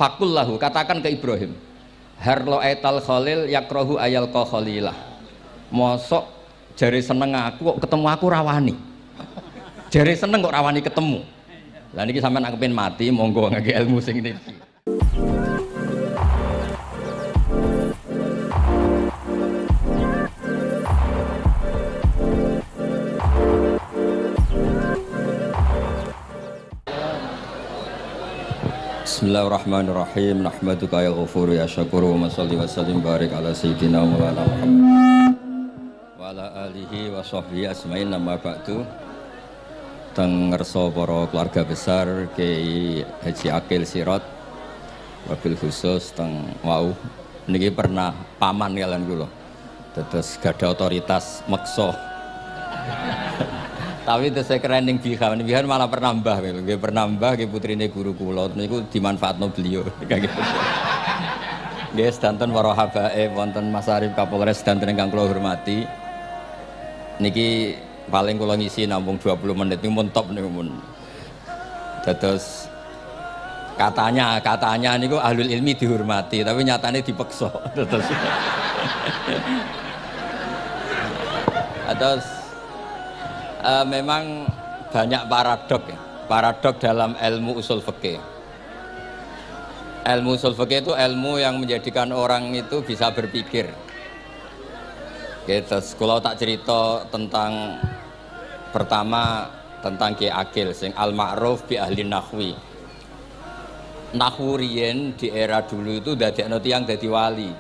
Fakullahu, katakan ke Ibrahim, harlo aital khalil yakrohu ayal ko khalilah. Mosok jari seneng aku kok ketemu aku rawani. Jari seneng kok rawani ketemu. Lah niki sampean aku pengen mati, monggo ngake ilmu sing niki. Bismillahirrahmanirrahim. Nahmaduka ya ghafur ya syakur wa salli wa sallim barik ala sayyidina Maulana Muhammad wa ala alihi wa sahbihi asma'in. Nama ba'du. Teng ngerso para keluarga besar Kiai Haji Akil Sirot, wabil khusus teng wau niki pernah paman kalian kula. Dados gadah otoritas meksa. Tapi itu saya keren yang bihan malah pernah mbah, nggih pernah mbah nggih putrine guru kula niku dimanfaatno beliau. Nggih sedanten para habaib wonten Mas Arif Kapolres sedanten ingkang kula hormati. Niki paling kula ngisi namung 20 menit niku mun top niku mun. Dados katanya niku ahlul ilmi dihormati, tapi nyatane dipeksa. Terus memang banyak paradok dalam ilmu usul fikih. Ilmu usul fikih itu ilmu yang menjadikan orang itu bisa berpikir. Gitu. Kalau tak cerita tentang pertama tentang Kiai Akil sing al-ma'ruf bi ahli nahwi. Nahwu riyen di era dulu itu dadekno tiyang dadi wali.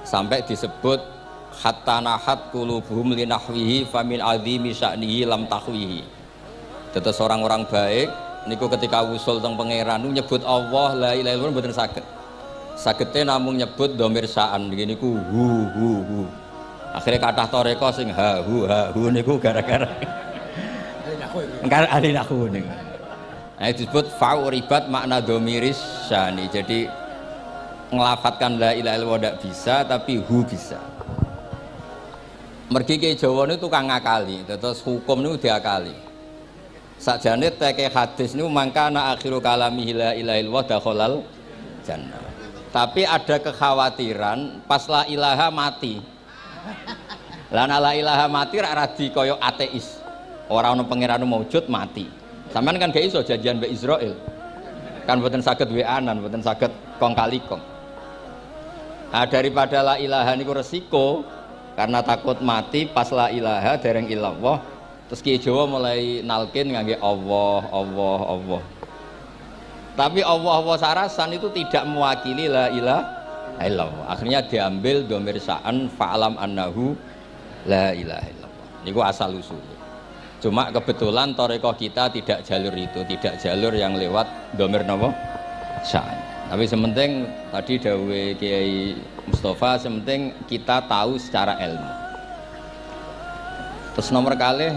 Sampai disebut hatta nahat qulubuhum li nahwihi famin azimi sya'nihi lam tahwihi. Tetes orang-orang baik niku ketika usul teng pangeran nyebut Allah la ilaha illallah mboten saged. Sagete namung nyebut dhamir sya'an niki niku hu. Akhire kathah toreko sing ha hu niku gara-gara ahli nahwu niku. Nah disebut fa'uribat makna dhamiris sya'ni. Jadi ngelafatkan la ilaha illallah ndak bisa tapi hu bisa. Mergi ke Jawa ini tukang ngakali, terus hukum ini diakali. Sakjane teke hadis ini mangkana akhiru kalamihi la ilaha illallah dakhalal jannah. Tapi ada kekhawatiran pas la ilaha mati. Lah la ilaha mati rak radi kaya ateis. Ora ana pangeran maujud mati. Sampeyan kan gak iso janjian mbek Israil. Kan mboten saged weanan, mboten saged kong kali kong. Nah, daripada la ilaha niku resiko karena takut mati pas la ilaha dereng illallah, terus Kiai Jawa mulai nalkin ngangge Allah. Tapi Allah sarasan itu tidak mewakili la ilaha illallah. Akhirnya diambil dhamir sya'an fa'alam annahu la ilaha illallah. Niku asal usul. Cuma kebetulan thariqah kita tidak jalur itu, tidak jalur yang lewat dhamir napa? Sya'an. Tapi sementing tadi dawuhe Kiai Mustafa, sementing kita tahu secara ilmu. Terus nomor kalih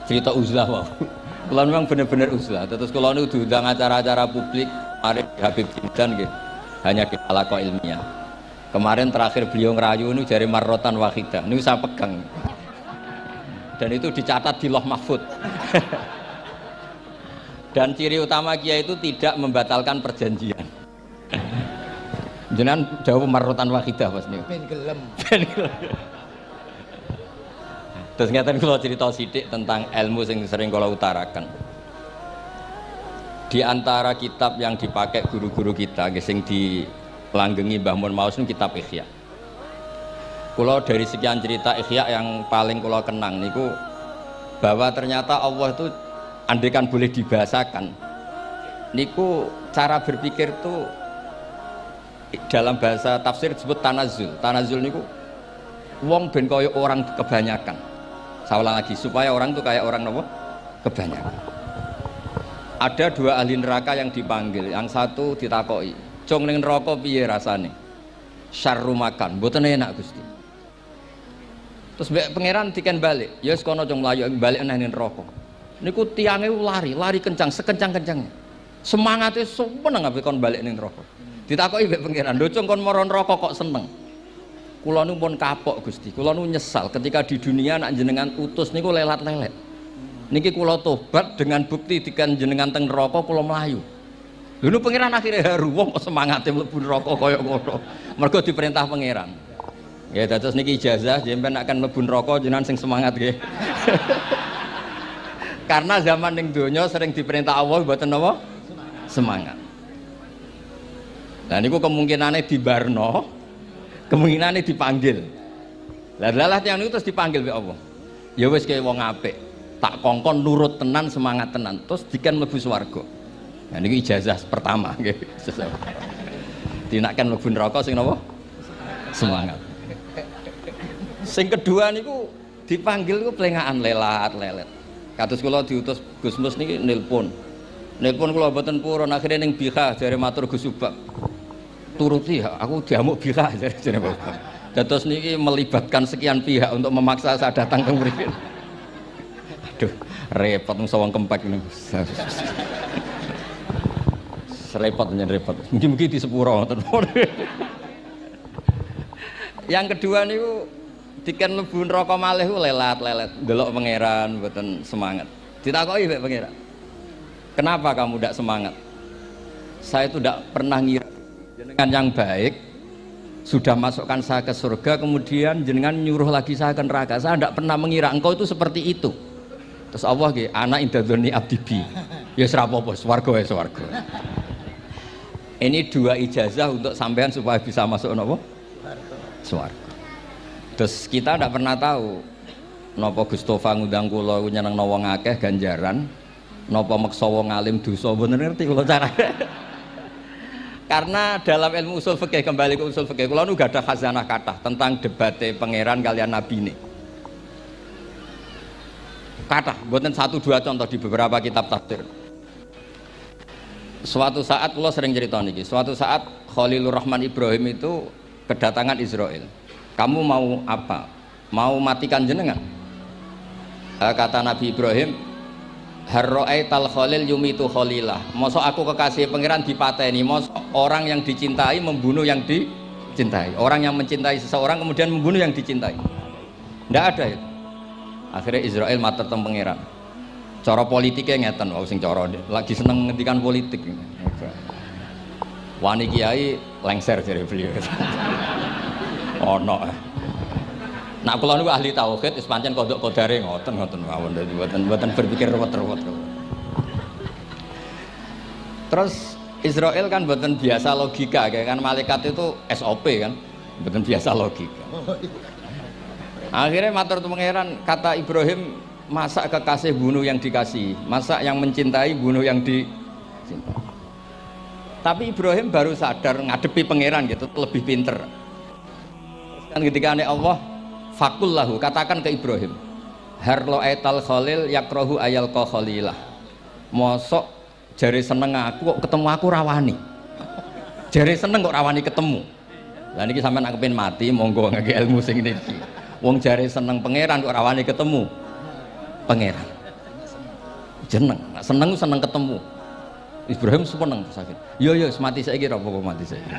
cerita uzlah wae. Kula memang bener-bener uzlah. Terus kula niku diundang acara-acara publik, mari Habib Jindan nggih. Hanya di halaqah ilmiah. Kemarin terakhir beliau ngerayu niku jari marrotan wahidah. Niku saya pegang. Dan itu dicatat di Lauh Mahfud. Dan ciri utama kiai itu tidak membatalkan perjanjian. Jenengan dawuh marrotan wahidah pas niku. Ben gelem. Terus ngeten kula cerita sithik tentang ilmu sing sering kula utarakan. Di antara kitab yang dipakai guru-guru kita sing dilanggengi Mbah Mun Maus niku kitab Ihya. Kula dari sekian cerita Ihya yang paling kula kenang niku bahwa ternyata Allah itu andaikan boleh dibahasakan niku cara berpikir tuh dalam bahasa tafsir disebut tanazul niku wong ben kaya orang kebanyakan. Saya ulang lagi supaya orang tuh kayak orang nopo kebanyakan. Ada dua ahli neraka yang dipanggil, yang satu ditakoki cung ning neraka piye rasane? Syarru makan mboten enak Gusti. Terus pangeran diken balik ya wis kono cung mlayu balik nang neraka. Niku tiange lari kencang sekencang-kencangnya. Semangate seneng ambek kon balik ning neraka. Ditakoki mbek pangeran, "Lho cung kon mara neraka kok seneng?" Kula nu pun kapok Gusti, kula nu nyesal ketika di dunia nak jenengan utus niku lelat-lelet. Niki kula tobat dengan bukti dikan jenengan teng neraka kula mlayu. Dulu pangeran akhirnya haru wong kok semangate mlebu neraka kaya ngono. Mergo diperintah pangeran. Ya dados niki ijazah jenengan akan mlebu neraka jenengan sing semangat nggih. Karena zaman ning donya sering diperintah Allah mboten napa? Semangat. Lah niku kemungkinane dibarno, kemungkinane dipanggil. Lah tiyang niku terus dipanggil mbek Allah. Ya wis kaya wong apik, tak kongkon nurut tenan, semangat tenan, terus diken mlebu swarga. Nah niku ijazah pertama nggih. Dinaken mlebu neraka sing napa? Semangat. Sing kedua niku dipanggil niku plengakan lelat-lelet. Kados kula diutus Gus Mus niki nelpon. Nelpon kula mboten purun akhire ning Bika jare matur Gus Subak. Turuti aku diamuk Bika jare Bapak. Dados niki melibatkan sekian pihak untuk memaksa saya datang ke mriki. Aduh, repot wong sawang kempek niku. Repot nyen repot. Mugi-mugi di sepuro ngoten. Yang kedua niku diken mlebu neraka malih lelat-lelet ndelok pangeran mboten semangat. Ditakoki mbek pangeran. Kenapa kamu tidak semangat? Saya itu tidak pernah ngira jenengan yang baik sudah masukkan saya ke surga, kemudian jenengan nyuruh lagi saya ke neraka. Saya tidak pernah mengira engkau itu seperti itu. Terus Allah nggih, ana indadzoni abdibi. Ya ora apa-apa, swarga wae swarga. Ini dua ijazah untuk sampean supaya bisa masuk napa? Swarga. Terus kita tidak pernah tahu napa Gustofa ngundang kula nyenengno wong akeh ganjaran, napa meksa wong alim dosa, mboten ngerti kula carane. Karena dalam ilmu usul fikih, kembali ke usul fikih, kula nu gadah khazanah kathah tentang debate pangeran kalian nabi ini. Kathah, mboten satu dua contoh di beberapa kitab tafsir. Suatu saat kula sering cerita niki, suatu saat Khalilur Rahman Ibrahim itu kedatangan Israel. Kamu mau apa? Mau matikan jenengan? Kata Nabi Ibrahim, harro'aital khalil yumitu khalilah. Mosok aku kekasih pangeran dipateni, mosok orang yang dicintai membunuh yang dicintai, orang yang mencintai seseorang kemudian membunuh yang dicintai. Tidak ada itu. Akhirnya Israel matur teng pangeran. Cara politiknya ngeten, wau sing cara lagi seneng ngendikan politik. Wani kiai lengser jare beliau. Ono. Nak kula niku ahli tauhid wis pancen kodok kodare ngoten mawon dadi mboten berpikir ruwet-ruwet. Terus Israel kan mboten biasa logika kayak kan malaikat itu SOP kan, mboten biasa logika. Akhirnya matur tu pangeran, kata Ibrahim, masa kekasih bunuh yang dikasih, masa yang mencintai bunuh yang dicintai. Tapi Ibrahim baru sadar ngadepi pangeran gitu, lebih pinter. Kan ketika Allah fakul lahu, katakan ke Ibrahim, harlo aital khalil yakrohu ayal ko khalilah. Mosok jari seneng aku kok ketemu aku rawani. Jari seneng kok rawani ketemu. Lah niki sampean aku pengen mati, monggo ngake ilmu sing niki. Wong jari seneng pangeran kok rawani ketemu pangeran. Jeneng, seneng ketemu. Ibrahim seneng sakit. Yo mati saiki ora apa-apa mati saiki.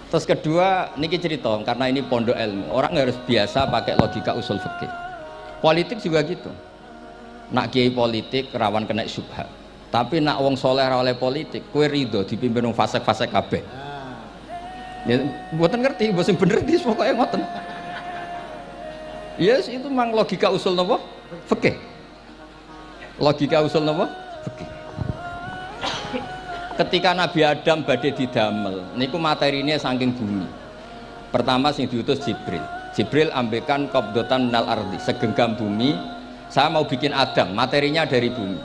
Terus kedua, niki cerita karena ini pondok ilmu, orang harus biasa pakai logika usul fikih. Politik juga gitu. Nak kiai politik rawan kena syubhat. Tapi nak wong soleh oleh politik, kue ridho dipimpin wong fasik-fasik kabeh. Ya, buatan ngerti, bosan bener dis pokoknya ngoten. Yes, itu memang logika usul nopo fikih. Logika usul nopo fikih. Ketika Nabi Adam badhe didamel niku materinya saking bumi. Pertama sing diutus Jibril. Jibril ambekan qabdatan minal ardi, segenggam bumi. Saya mau bikin Adam, materinya dari bumi.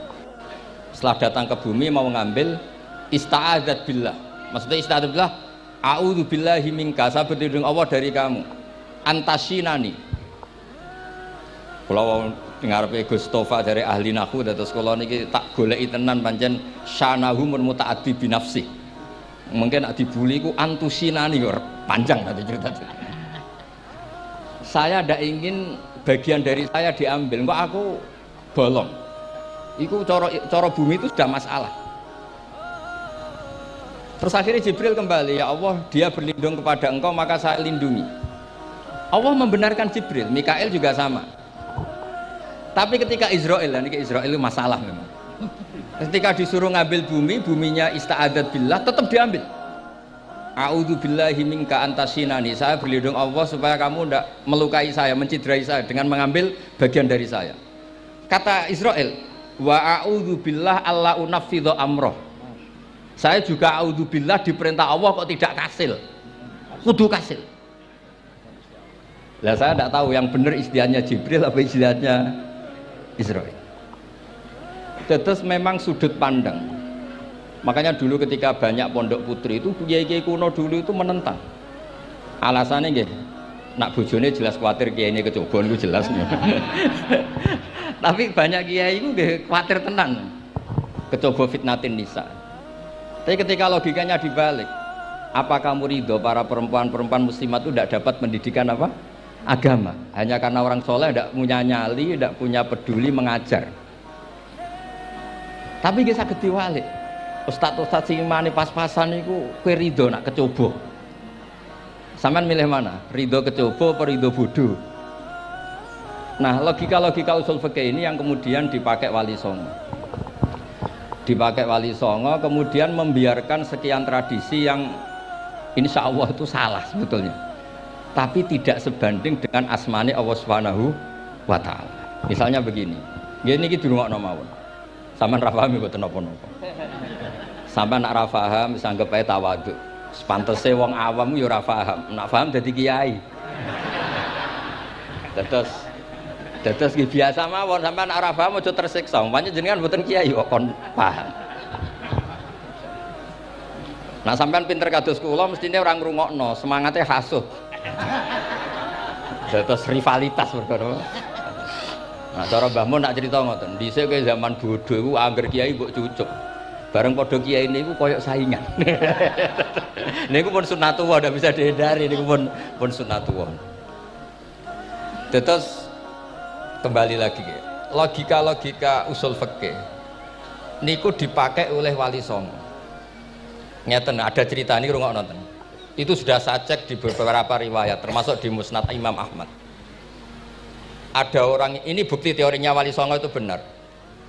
Setelah datang ke bumi mau ngambil ista'adzat billah. Maksudnya ista'adzat billah, a'udzu billahi minka, saya berlindung Allah dari kamu. Antasinani. Kalau ngarepe Gustofa dari ahli nahwu dados kula niki tak goleki tenan pancen syanahu mun mutaaddi bi nafsi. Mungkin nek dibuli ku antusinani kok panjang nanti cerita. Saya ndak ingin bagian dari saya diambil, kok aku bolong. Iku cara bumi itu sudah masalah. Terus akhirnya Jibril kembali, ya Allah, dia berlindung kepada engkau maka saya lindungi. Allah membenarkan Jibril, Mikail juga sama. Tapi ketika Israel, ini Israel itu masalah memang. Ketika disuruh ngambil bumi, buminya ista'adat billah, tetap diambil. A'udzu billahi minka antasinani. Saya berlindung Allah supaya kamu tidak melukai saya, menciderai saya dengan mengambil bagian dari saya. Kata Israel, wa a'udzu billah alla unaffidha amroh. Saya juga a'udzu billah diperintah Allah kok tidak kasil. Kudu kasil. Lah saya tidak tahu yang benar istilahnya Jibril apa istilahnya Israel. Terus memang sudut pandang. Makanya dulu ketika banyak pondok putri itu kiai-kiai kuno dulu itu menentang. Alasannya nggih, nak bojone jelas khawatir kiai ini kecobaan itu jelas. Tapi banyak kiai itu nggih khawatir tenan. Kecoba fitnatin nisa. Tapi ketika logikanya dibalik, apa kamu ridho para perempuan-perempuan muslimat itu tidak dapat pendidikan apa? Agama. Hanya karena orang soleh tidak punya nyali, tidak punya peduli mengajar. Tapi nggih saged diwalik. Ustadz sing imane pas-pasan niku kowe ridho nak kecoba. Sampeyan milih mana? Ridho kecoba apa ridho bodoh? Nah, logika-logika usul fikih ini yang kemudian dipakai Wali Songo. Dipakai Wali Songo kemudian membiarkan sekian tradisi yang insya Allah itu salah sebetulnya. Tapi tidak sebanding dengan asmane Allah Subhanahu wa taala. Misalnya begini. Nggih niki dirungokno mawon. Sampeyan ra paham mboten napa-napa. Sampai nak ra paham wis anggap ae tawadhu. Sepantese wong awam yo ora paham. Nak paham dadi kiai. Terus biasa mawon sampai nak ra paham aja tersiksa. Umpamane jenengan mboten kiai kok kon paham. Nah sampean pinter kados kula mestine ora ngrungokno, semangate hasud. Terus rivalitas perkara. Nah cara Mbah Mun nak cerita ngoten, dhisik kowe zaman bodho iku angger kiai mbok cucuk. Bareng padha kiai niku koyok saingan. Niku pun sunatullah ndak bisa dihindari, niku pun sunatullah. Terus kembali lagi logika usul fikih niku dipakai oleh Wali Songo. Ngeten ada cerita ini rungokno nonton. Itu sudah saya cek di beberapa riwayat termasuk di Musnad Imam Ahmad. Ada orang ini bukti teorinya Wali Songo itu benar.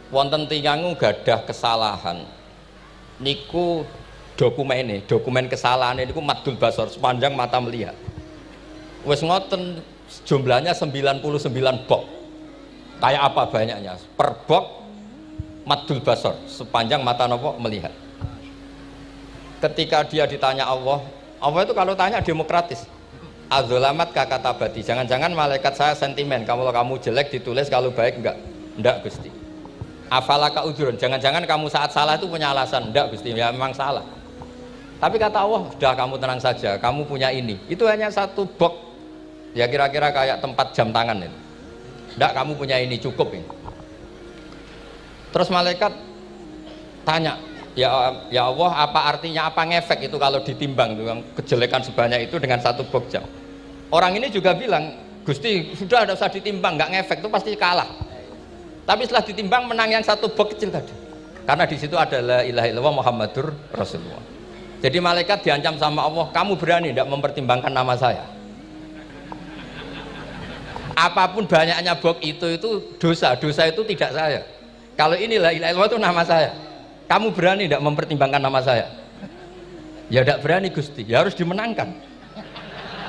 Wonten tiyang gadah kesalahan. Niku dokumen kesalahan niku madul basor sepanjang mata melihat. Wes ngoten jumlahnya 99 bok. Kayak apa banyaknya? Per bok madul basor sepanjang mata nopo melihat. Ketika dia ditanya Allah itu kalau tanya demokratis. Adzolamat kakatabati. Jangan-jangan malaikat saya sentimen. Kalau kamu jelek ditulis, kalau baik enggak? Enggak Gusti. Afalaka ujurun, jangan-jangan kamu saat salah itu punya alasan. Enggak Gusti, ya memang salah. Tapi kata Allah, sudah kamu tenang saja, kamu punya ini. Itu hanya satu box, ya kira-kira kayak tempat jam tangan itu. Enggak, kamu punya ini, cukup ini. Terus malaikat tanya, ya Allah, apa artinya, apa ngefek itu kalau ditimbang kejelekan sebanyak itu dengan satu box jam. Orang ini juga bilang, Gusti sudah ada usah ditimbang, nggak ngefek itu pasti kalah. Tapi setelah ditimbang menang yang satu box kecil tadi. Karena di situ ada la ilaha illallah Muhammadur Rasulullah. Jadi malaikat diancam sama Allah, kamu berani tidak mempertimbangkan nama saya? Apapun banyaknya box itu dosa itu tidak saya. Kalau ini la ilaha illallah itu nama saya. Kamu berani tidak mempertimbangkan nama saya? Ya tidak berani Gusti, ya harus dimenangkan.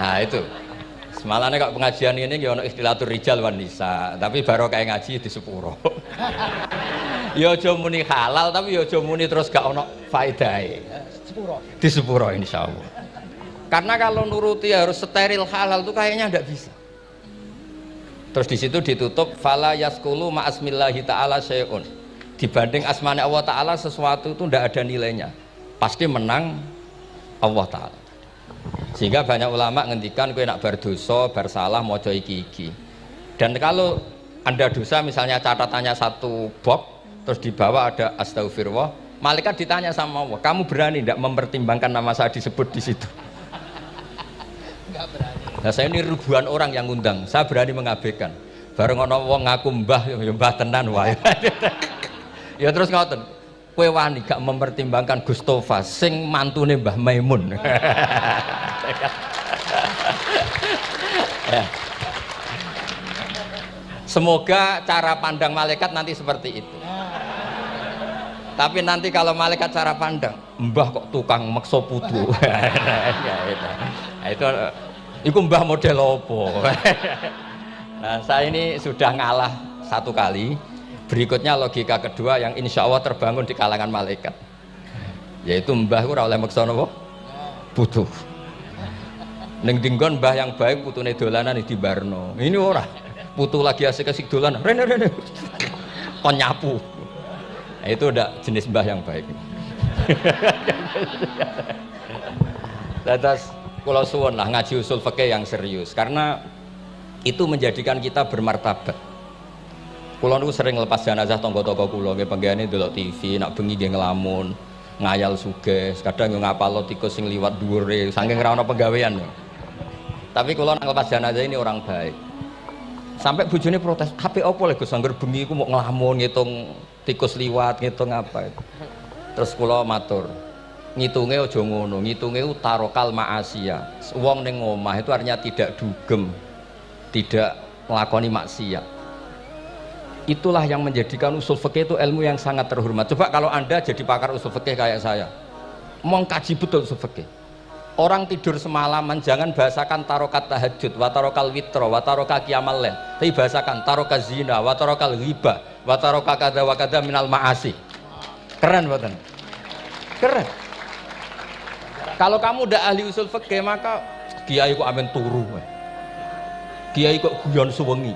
Nah itu. Semalane kok pengajian ini ya ono ikhtilatur rijal wan nisa, tapi baru kayak ngaji di sepuro. Ya aja muni halal tapi ya aja muni terus gak ono faedahe. Sepuro. Di sepuro insyaallah. Karena kalau nuruti harus steril halal itu kayaknya ndak bisa. Terus di situ ditutup fala yaskulu ma asmillahi taala syai'un. Dibanding asmane Allah taala sesuatu itu ndak ada nilainya. Pasti menang Allah taala. Sehingga banyak ulama ngendikan kowe nak bar dosa, bar salah maca iki-iki. Dan kalau Anda dosa misalnya catatannya satu box terus di bawah ada astagfirullah, malaikat ditanya sama Allah, kamu berani tidak mempertimbangkan nama saya disebut di situ? Enggak berani. Nah, saya ini ribuan orang yang ngundang, saya berani mengabaikan. Bareng ana wong ngaku mbah, ya mbah tenan wae. Ya terus ngoten. Kowe wani gak mempertimbangkan Gustofa sing mantune Mbah Maimun. Ya. Semoga cara pandang malaikat nanti seperti itu. Tapi nanti kalau malaikat cara pandang, mbah kok tukang maksa putu. Nah, itu mbah model opo. Nah, saya ini sudah ngalah satu kali. Berikutnya logika kedua yang insya Allah terbangun di kalangan malaikat, yaitu mbah ora oleh maksa napa putu. Ning dinggon mbah yang baik putune dolanan di barno. Ini ora. Putu lagi asik-asik dolan. Rene. Kon nyapu. Nah, itu udah jenis mbah yang baik. Terus kula suwun lah ngaji usul fikih yang serius karena itu menjadikan kita bermartabat. Kula niku sering lepas jenazah tangga-tangga kula nggih penggane delok TV, nak bengi nggih ngelamun, ngayal sugih, kadang yo ngapalo tikus sing liwat dhuwure saking ora ana penggawean. Tapi kula nak lepas jenazah ini orang baik. Sampai bojone protes, "HP opo lek Gus angger bengi iku mau ngelamun ngitung tikus liwat, ngitung apa itu." Terus kula matur, ngitunge aja ngono, ngitunge tarokal ma'asiya. Wong ning omah itu artinya tidak dugem, tidak melakoni maksiat. Itulah yang menjadikan usul fikih itu ilmu yang sangat terhormat. Coba kalau Anda jadi pakar usul fikih kayak saya, mengkaji betul usul fikih. Orang tidur semalaman jangan bahasakan tarokat tahajud, wa tarokal witro, wa taroka qiyamal lail. Tapi bahasakan taroka zina, wa tarokal ghibah, wa taroka kada wa kada minal ma'asi. Keren betul. Keren. Kalau kamu udah ahli usul fikih maka kiai kok amen turu. Kiai kok guyon suwengi.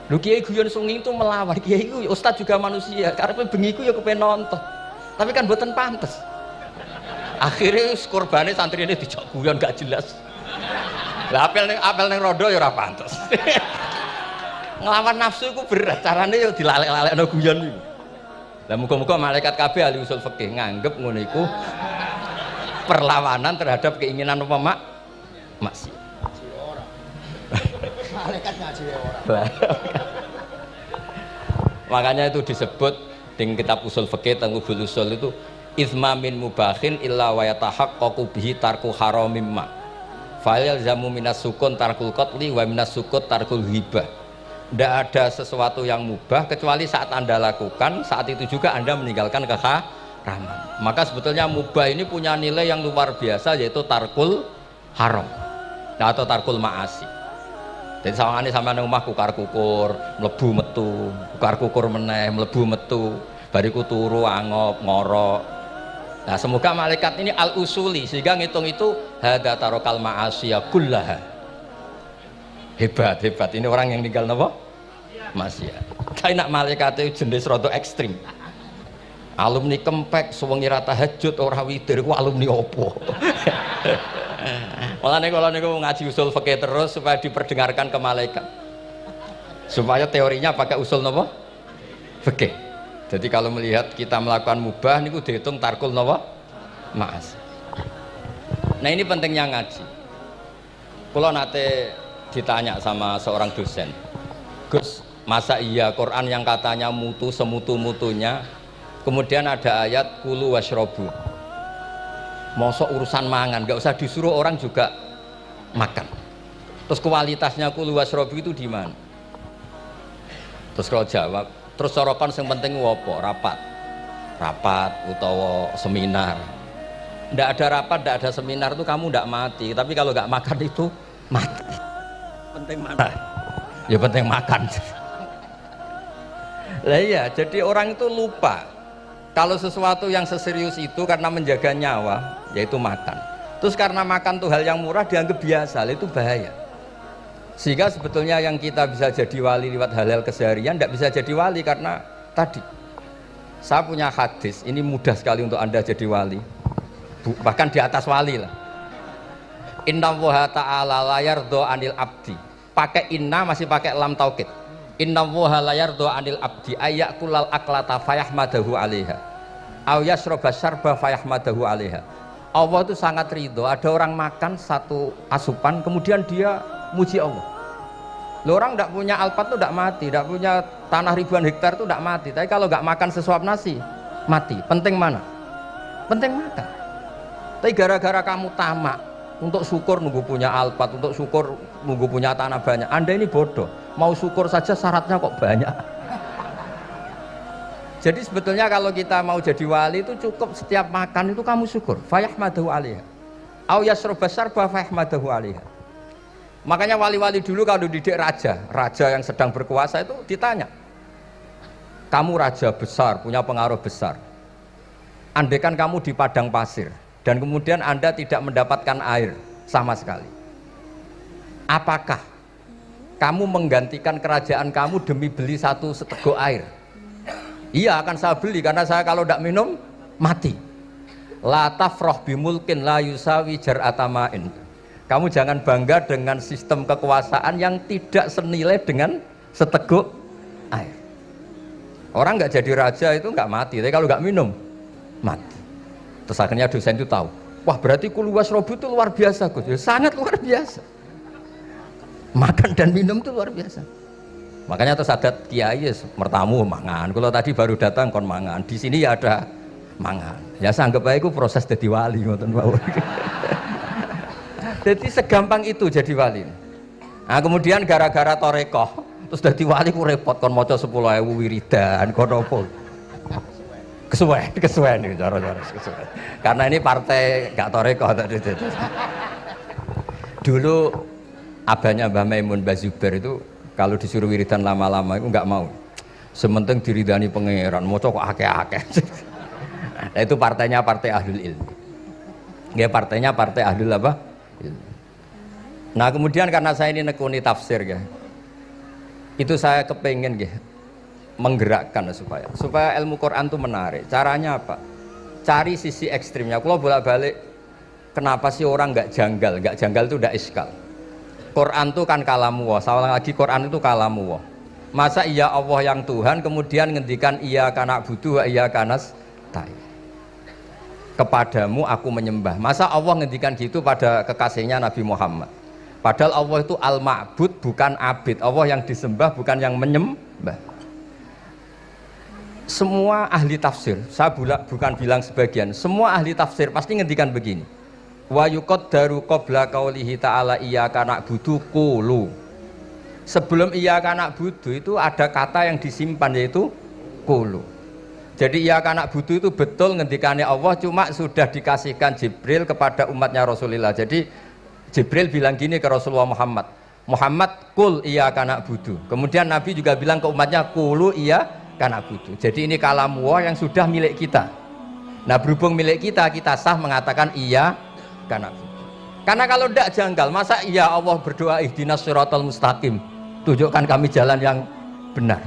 Lho kiai guyon sungi itu melawan, kiai itu ustaz juga manusia, karena bengi itu ya kepen nonton, tapi kan buatan pantes. Akhirnya korbannya santri ini dijak guyon gak jelas. Lah apel neng rodo ya ora pantes. Ngelawan nafsu itu berat, caranya ya dilalek-lalek no guyon itu. Lah muga-muga malaikat kabeh ahli usul fikih nganggep ngono iku perlawanan terhadap keinginan apa maksiat. Malaikat ngaji orang. Makanya itu disebut di kitab usul fikih tentang usul itu izma min mubahin illa wa yatahaqqaqu bihi tarku haramim ma. Fa yalzamu minas sukun tarkul qatli wa minas sukut tarkul hibah. Tidak ada sesuatu yang mubah kecuali saat Anda lakukan, saat itu juga Anda meninggalkan keharaman. Maka sebetulnya mubah ini punya nilai yang luar biasa yaitu tarkul haram atau tarkul ma'asi. Jadi sawangane sampean nang omah kukar-kukur, mlebu metu, kukar-kukur meneh, mlebu metu, bariku turu angop, ngorok. Nah, semoga malaikat ini al-usuli sehingga ngitung itu hadza tarokal ma'asiya kullaha. Hebat. Ini orang yang tinggal napa? Maksiat. Kayak nak malaikat itu jenis rada ekstrim. Alumni kempek suwengi ra tahajud ora witir ku alumni opo? Mulane kalau niku ngaji usul fikih terus supaya diperdengarkan ke malaikat. Supaya teorinya pakai usul napa? Fikih. Jadi kalau melihat kita melakukan mubah niku dihitung tarkul napa? Ma'as. Nah, ini pentingnya ngaji. Kula nate ditanya sama seorang dosen. Gus, masa iya Quran yang katanya mutu semutu-mutunya kemudian ada ayat kulu washrobu, mosok urusan mangan gak usah disuruh orang juga makan, terus kualitasnya kulu washrobu itu di mana? Terus kalau jawab terus sorokan yang penting wopo rapat utawa seminar. Ndak ada rapat, ndak ada seminar itu kamu ndak mati, tapi kalau nggak makan itu mati. Penting mana? Ya penting makan. Lah iya, jadi orang itu lupa kalau sesuatu yang seserius itu karena menjaga nyawa yaitu makan. Terus karena makan tuh hal yang murah dianggap biasa, itu bahaya. Sehingga sebetulnya yang kita bisa jadi wali lewat hal-hal keseharian tidak bisa jadi wali karena tadi. Saya punya hadis, ini mudah sekali untuk Anda jadi wali. Bahkan di atas wali lah. Inna woha ta'ala layar do anil abdi. Pakai inna masih pakai lam taukid. Inna woha layar do anil abdi ayak kulal aklata fayahmadahu alaiha aw yasroba syarba fayahmadahu alaiha. Allah itu sangat ridho ada orang makan satu asupan kemudian dia muji Allah. Loh, orang tidak punya alpat itu tidak mati, tidak punya tanah ribuan hektar itu tidak mati, tapi kalau nggak makan sesuap nasi mati. Penting mana? Penting makan. Tapi gara-gara kamu tamak untuk syukur nunggu punya alpat, untuk syukur nunggu punya tanah banyak, Anda ini bodoh. Mau syukur saja syaratnya kok banyak. Jadi sebetulnya kalau kita mau jadi wali itu cukup setiap makan itu kamu syukur. Fayahmadahu alaiha. Au yasroba syarba fayahmadahu alaiha. Makanya wali-wali dulu kalau didik raja yang sedang berkuasa itu ditanya, kamu raja besar, punya pengaruh besar. Andaikan kamu di padang pasir dan kemudian Anda tidak mendapatkan air sama sekali, apakah kamu menggantikan kerajaan kamu demi beli satu seteguk air? Iya, akan saya beli karena saya kalau tidak minum mati. La tafrah bimulkin la yusawi jar'atama'in. Kamu jangan bangga dengan sistem kekuasaan yang tidak senilai dengan seteguk air. Orang nggak jadi raja itu nggak mati, tapi kalau nggak minum mati. Terus akhirnya dosen itu tahu, wah berarti kulu wasrobu itu luar biasa Gus, ya, sangat luar biasa. Makan dan minum itu luar biasa. Makanya terus ada kiai mertamu mangan. Kalau tadi baru datang kon mangan, di sini ya ada mangan. Ya saya anggap aja itu proses jadi wali ngoten mawon. Jadi segampang itu jadi wali. Nah kemudian gara-gara torekoh terus jadi wali ku repot kon maca 10.000 wiridan kon opo. Kesuwen nih cara-cara kesuwen. Karena ini partai gak torekoh tadi. Dulu abahnya Mbah Maimun Mbah Zubair itu kalau disuruh wiridan lama-lama itu nggak mau. Sementing diridani pangeran, maca kok akeh-akeh. Nah, itu partainya partai ahlul ilmi. Ya partainya partai ahlul apa? Nah kemudian karena saya ini nekuni tafsir ya, itu saya kepengen ya menggerakkan supaya ilmu Quran itu menarik. Caranya apa? Cari sisi ekstrimnya. Kalau bolak-balik, kenapa sih orang nggak janggal? Nggak janggal itu udah iskal. Quran itu kan kalamu. Saya ulang lagi, Quran itu kalamu. Masa iya Allah yang Tuhan kemudian ngendikan iya kana butuh iya kanas tai. Kepadamu aku menyembah. Masa Allah ngendikan gitu pada kekasihnya Nabi Muhammad? Padahal Allah itu al-ma'bud bukan abid. Allah yang disembah bukan yang menyembah. Semua ahli tafsir, saya bukan bilang sebagian, semua ahli tafsir pasti ngendikan begini. Wa yuqaddaru qabla qaulihi ta'ala iyyaka na'budu qulu. Sebelum iyyaka na'budu itu ada kata yang disimpan yaitu qulu. Jadi iyyaka na'budu itu betul ngendikannya Allah, cuma sudah dikasihkan Jibril kepada umatnya Rasulullah. Jadi Jibril bilang gini ke Rasulullah Muhammad, qul iyyaka na'budu. Kemudian Nabi juga bilang ke umatnya qulu iyyaka na'budu. Jadi ini kalam Allah yang sudah milik kita. Nah berhubung milik kita, kita sah mengatakan iyyaka na'budu. Karena kalau tidak janggal, masa iya Allah berdoa ihdinas siratal mustaqim, tunjukkan kami jalan yang benar.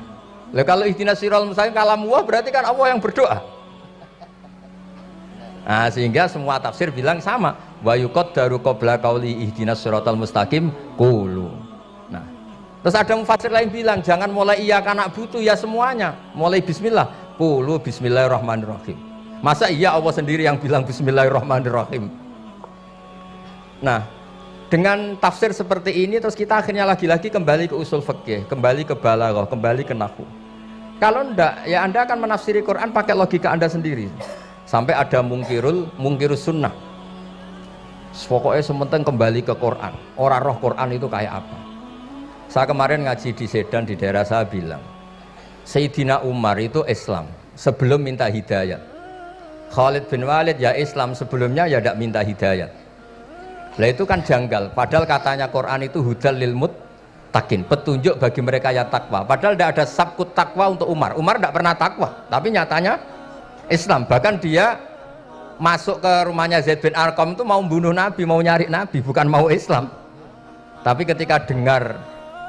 Lah kalau ihdinas siratal mustaqim kalam Allah berarti kan Allah yang berdoa. Nah sehingga semua tafsir bilang sama, wa yuqaddaru qabla qauli ihdinas siratal mustaqim qulu. Nah, terus ada mufassir lain bilang jangan mulai iyyaka na'budu ya semuanya, mulai bismillah, qulu bismillahirrahmanirrahim. Masa iya Allah sendiri yang bilang bismillahirrahmanirrahim? Nah, dengan tafsir seperti ini terus kita akhirnya lagi-lagi kembali ke usul fikih, kembali ke balaghah, kembali ke nahwu. Kalau enggak, ya Anda akan menafsiri Quran pakai logika Anda sendiri. Sampai ada mungkirus sunnah. Pokoknya sementing kembali ke Quran. Orang roh Quran itu kayak apa? Saya kemarin ngaji di Sedan di daerah saya bilang, Sayyidina Umar itu Islam sebelum minta hidayat. Khalid bin Walid ya Islam sebelumnya ya tidak minta hidayat. Lah itu kan janggal. Padahal katanya Quran itu hudal lil muttaqin, petunjuk bagi mereka yang takwa. Padahal tidak ada sabkut takwa untuk Umar. Umar tidak pernah takwa, tapi nyatanya Islam. Bahkan dia masuk ke rumahnya Zaid bin Arqam itu mau bunuh Nabi, mau nyari Nabi, bukan mau Islam. Tapi ketika dengar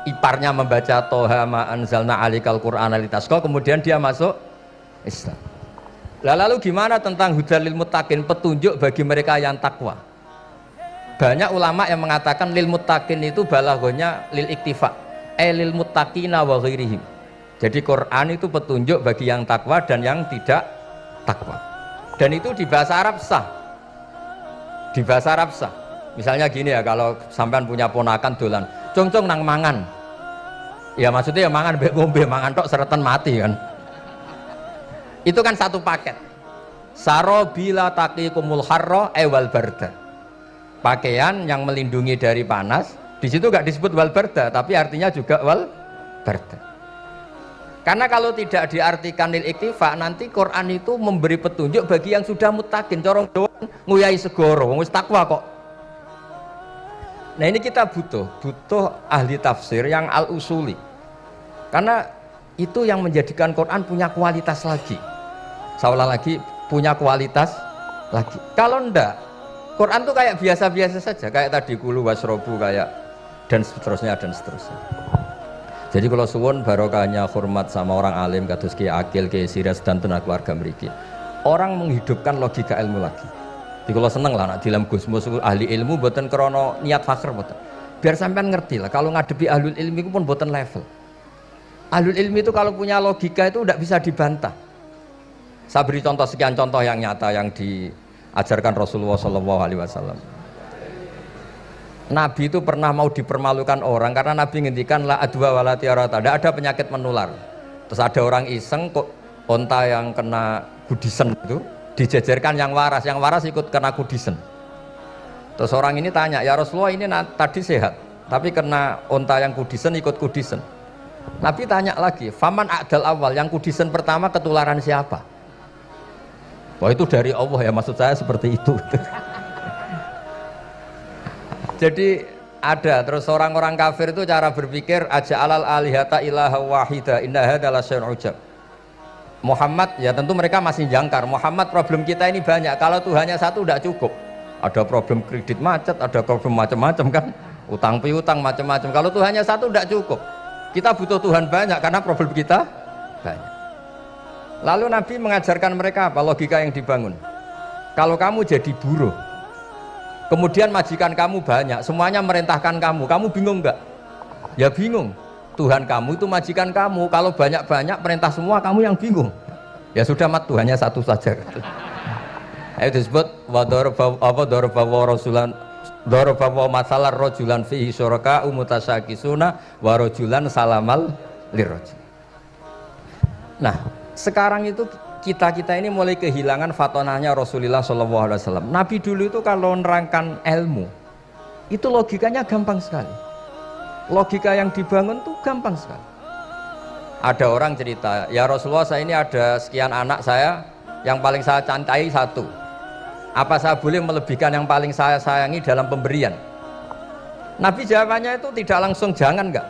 iparnya membaca Toha ma anzalna alikal Qur'ana litasqa, kemudian dia masuk Islam. Lalu gimana tentang hudal lil muttaqin, petunjuk bagi mereka yang takwa? Banyak ulama yang mengatakan lil muttaqin itu balaghahnya lil iktifa, lil muttaqina wa ghairihim. Jadi Quran itu petunjuk bagi yang takwa dan yang tidak takwa. Dan itu di bahasa Arab sah. Di bahasa Arab sah. Misalnya gini ya, kalau sampean punya ponakan dolan, cong-cong nang mangan. Ya maksudnya ya mangan mbek ngombe, mangan tok seretan mati kan. Itu kan satu paket. Sarobila taqikumul harra wal barda. Pakaian yang melindungi dari panas. Di situ enggak disebut wal barda, tapi artinya juga wal barda. Karena kalau tidak diartikan lil iktifa, nanti Quran itu memberi petunjuk bagi yang sudah mutakin, corong doang nguyai segoro, wis takwa kok. Nah ini kita butuh ahli tafsir yang al-usuli. Karena itu yang menjadikan Quran punya kualitas lagi. Seolah lagi punya kualitas lagi. Kalau ndak, Quran tuh kayak biasa-biasa saja, kayak tadi kulu wasrobu kayak dan seterusnya dan seterusnya. Jadi kalau suwun barokahnya hormat sama orang alim kados Ki Akil, Ki Siras dan tenaga keluarga mriki. Orang menghidupkan logika ilmu lagi. Jadi kalau seneng lah nak dalam Gusmus ahli ilmu mboten krana niat fakir mboten. Biar sampean ngerti lah kalau ngadepi ahlul ilmi itu pun mboten level. Ahlul ilmi itu kalau punya logika itu tidak bisa dibantah. Saya beri contoh sekian contoh yang nyata yang diajarkan Rasulullah SAW. Nabi itu pernah mau dipermalukan orang karena Nabi ngendikan la adwa wala tiarata, tidak ada penyakit menular. Terus ada orang iseng kok onta yang kena kudisen itu dijejerkan yang waras ikut kena kudisen. Terus orang ini tanya, ya Rasulullah ini tadi sehat, tapi kena onta yang kudisen ikut kudisen. Nabi tanya lagi, faman a'dal awal, yang kudisen pertama ketularan siapa? Wah itu dari Allah ya, maksud saya seperti itu. Jadi ada terus orang-orang kafir itu cara berpikir aja alal alihata ilaha wahida inna hadalah syai'un ujab. Muhammad ya tentu mereka masih jangkar. Muhammad problem kita ini banyak. Kalau Tuhannya satu tidak cukup. Ada problem kredit macet, ada problem macam-macam kan, utang piutang macam-macam. Kalau Tuhannya satu tidak cukup. Kita butuh Tuhan banyak karena problem kita banyak. Lalu Nabi mengajarkan mereka apa logika yang dibangun. Kalau kamu jadi buruh, kemudian majikan kamu banyak, semuanya merintahkan kamu bingung enggak? Ya bingung. Tuhan kamu itu majikan kamu, kalau banyak-banyak perintah semua kamu yang bingung. Ya sudah mat Tuhannya satu saja. Itu disebut daraba masalah rojulan fihi syuraka umutasakisuna wa rojulan salamal lirrajul. Nah, sekarang itu kita ini mulai kehilangan fatonahnya Rasulullah SAW. Nabi dulu itu kalau nerangkan ilmu itu logikanya gampang sekali. Logika yang dibangun tuh gampang sekali. Ada orang cerita, ya Rasulullah saya ini ada sekian anak saya, yang paling saya cintai satu. Apa saya boleh melebihkan yang paling saya sayangi dalam pemberian? Nabi jawabannya itu tidak langsung jangan enggak.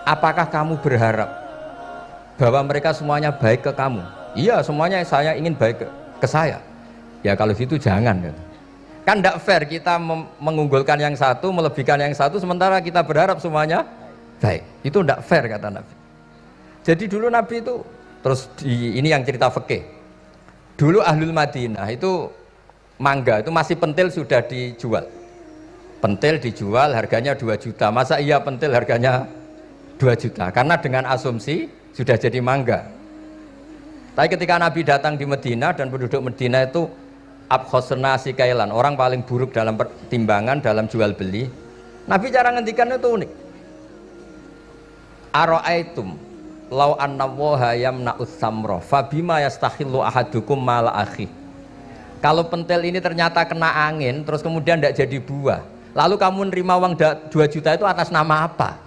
Apakah kamu berharap bahwa mereka semuanya baik ke kamu? Iya, semuanya saya ingin baik ke saya. Ya kalau gitu jangan. Kan tidak fair kita mengunggulkan yang satu, melebihkan yang satu, sementara kita berharap semuanya baik. Itu tidak fair kata Nabi. Jadi dulu Nabi itu, terus ini yang cerita fikih. Dulu Ahlul Madinah itu mangga, itu masih pentil sudah dijual. Pentil dijual harganya 2 juta. Masa iya pentil harganya 2 juta? Karena dengan asumsi sudah jadi mangga. Tapi ketika Nabi datang di Medina dan penduduk Medina itu abkhosna sikailan, orang paling buruk dalam pertimbangan dalam jual beli. Nabi cara ngendikan itu unik. Aro'aitum lau anna waha yamna'us samra fabima yastakhillu ahadukum mala akhi. Kalau pentil ini ternyata kena angin terus kemudian tidak jadi buah, lalu kamu nerima uang 2 juta itu atas nama apa?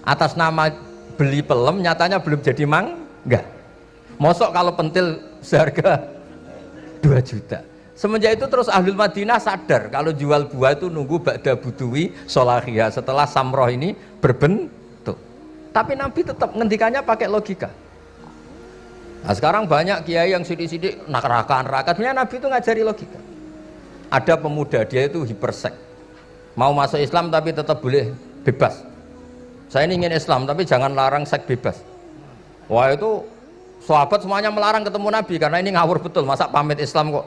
Atas nama beli pelem, nyatanya belum jadi mangga. Mosok kalau pentil seharga 2 juta. Semenjak itu terus Ahlul Madinah sadar kalau jual buah itu nunggu ba'da buduwi solahiyah, setelah samroh ini berbentuk. Tapi Nabi tetap ngendikannya pakai logika. Nah sekarang banyak kiai yang sidik-sidik neraka. Sebenarnya Nabi itu ngajari logika. Ada pemuda dia itu hipersek, mau masuk Islam tapi tetap boleh bebas. Saya ini ingin Islam tapi jangan larang seks bebas. Wah itu sahabat semuanya melarang ketemu Nabi karena ini ngawur betul, masa pamit Islam kok.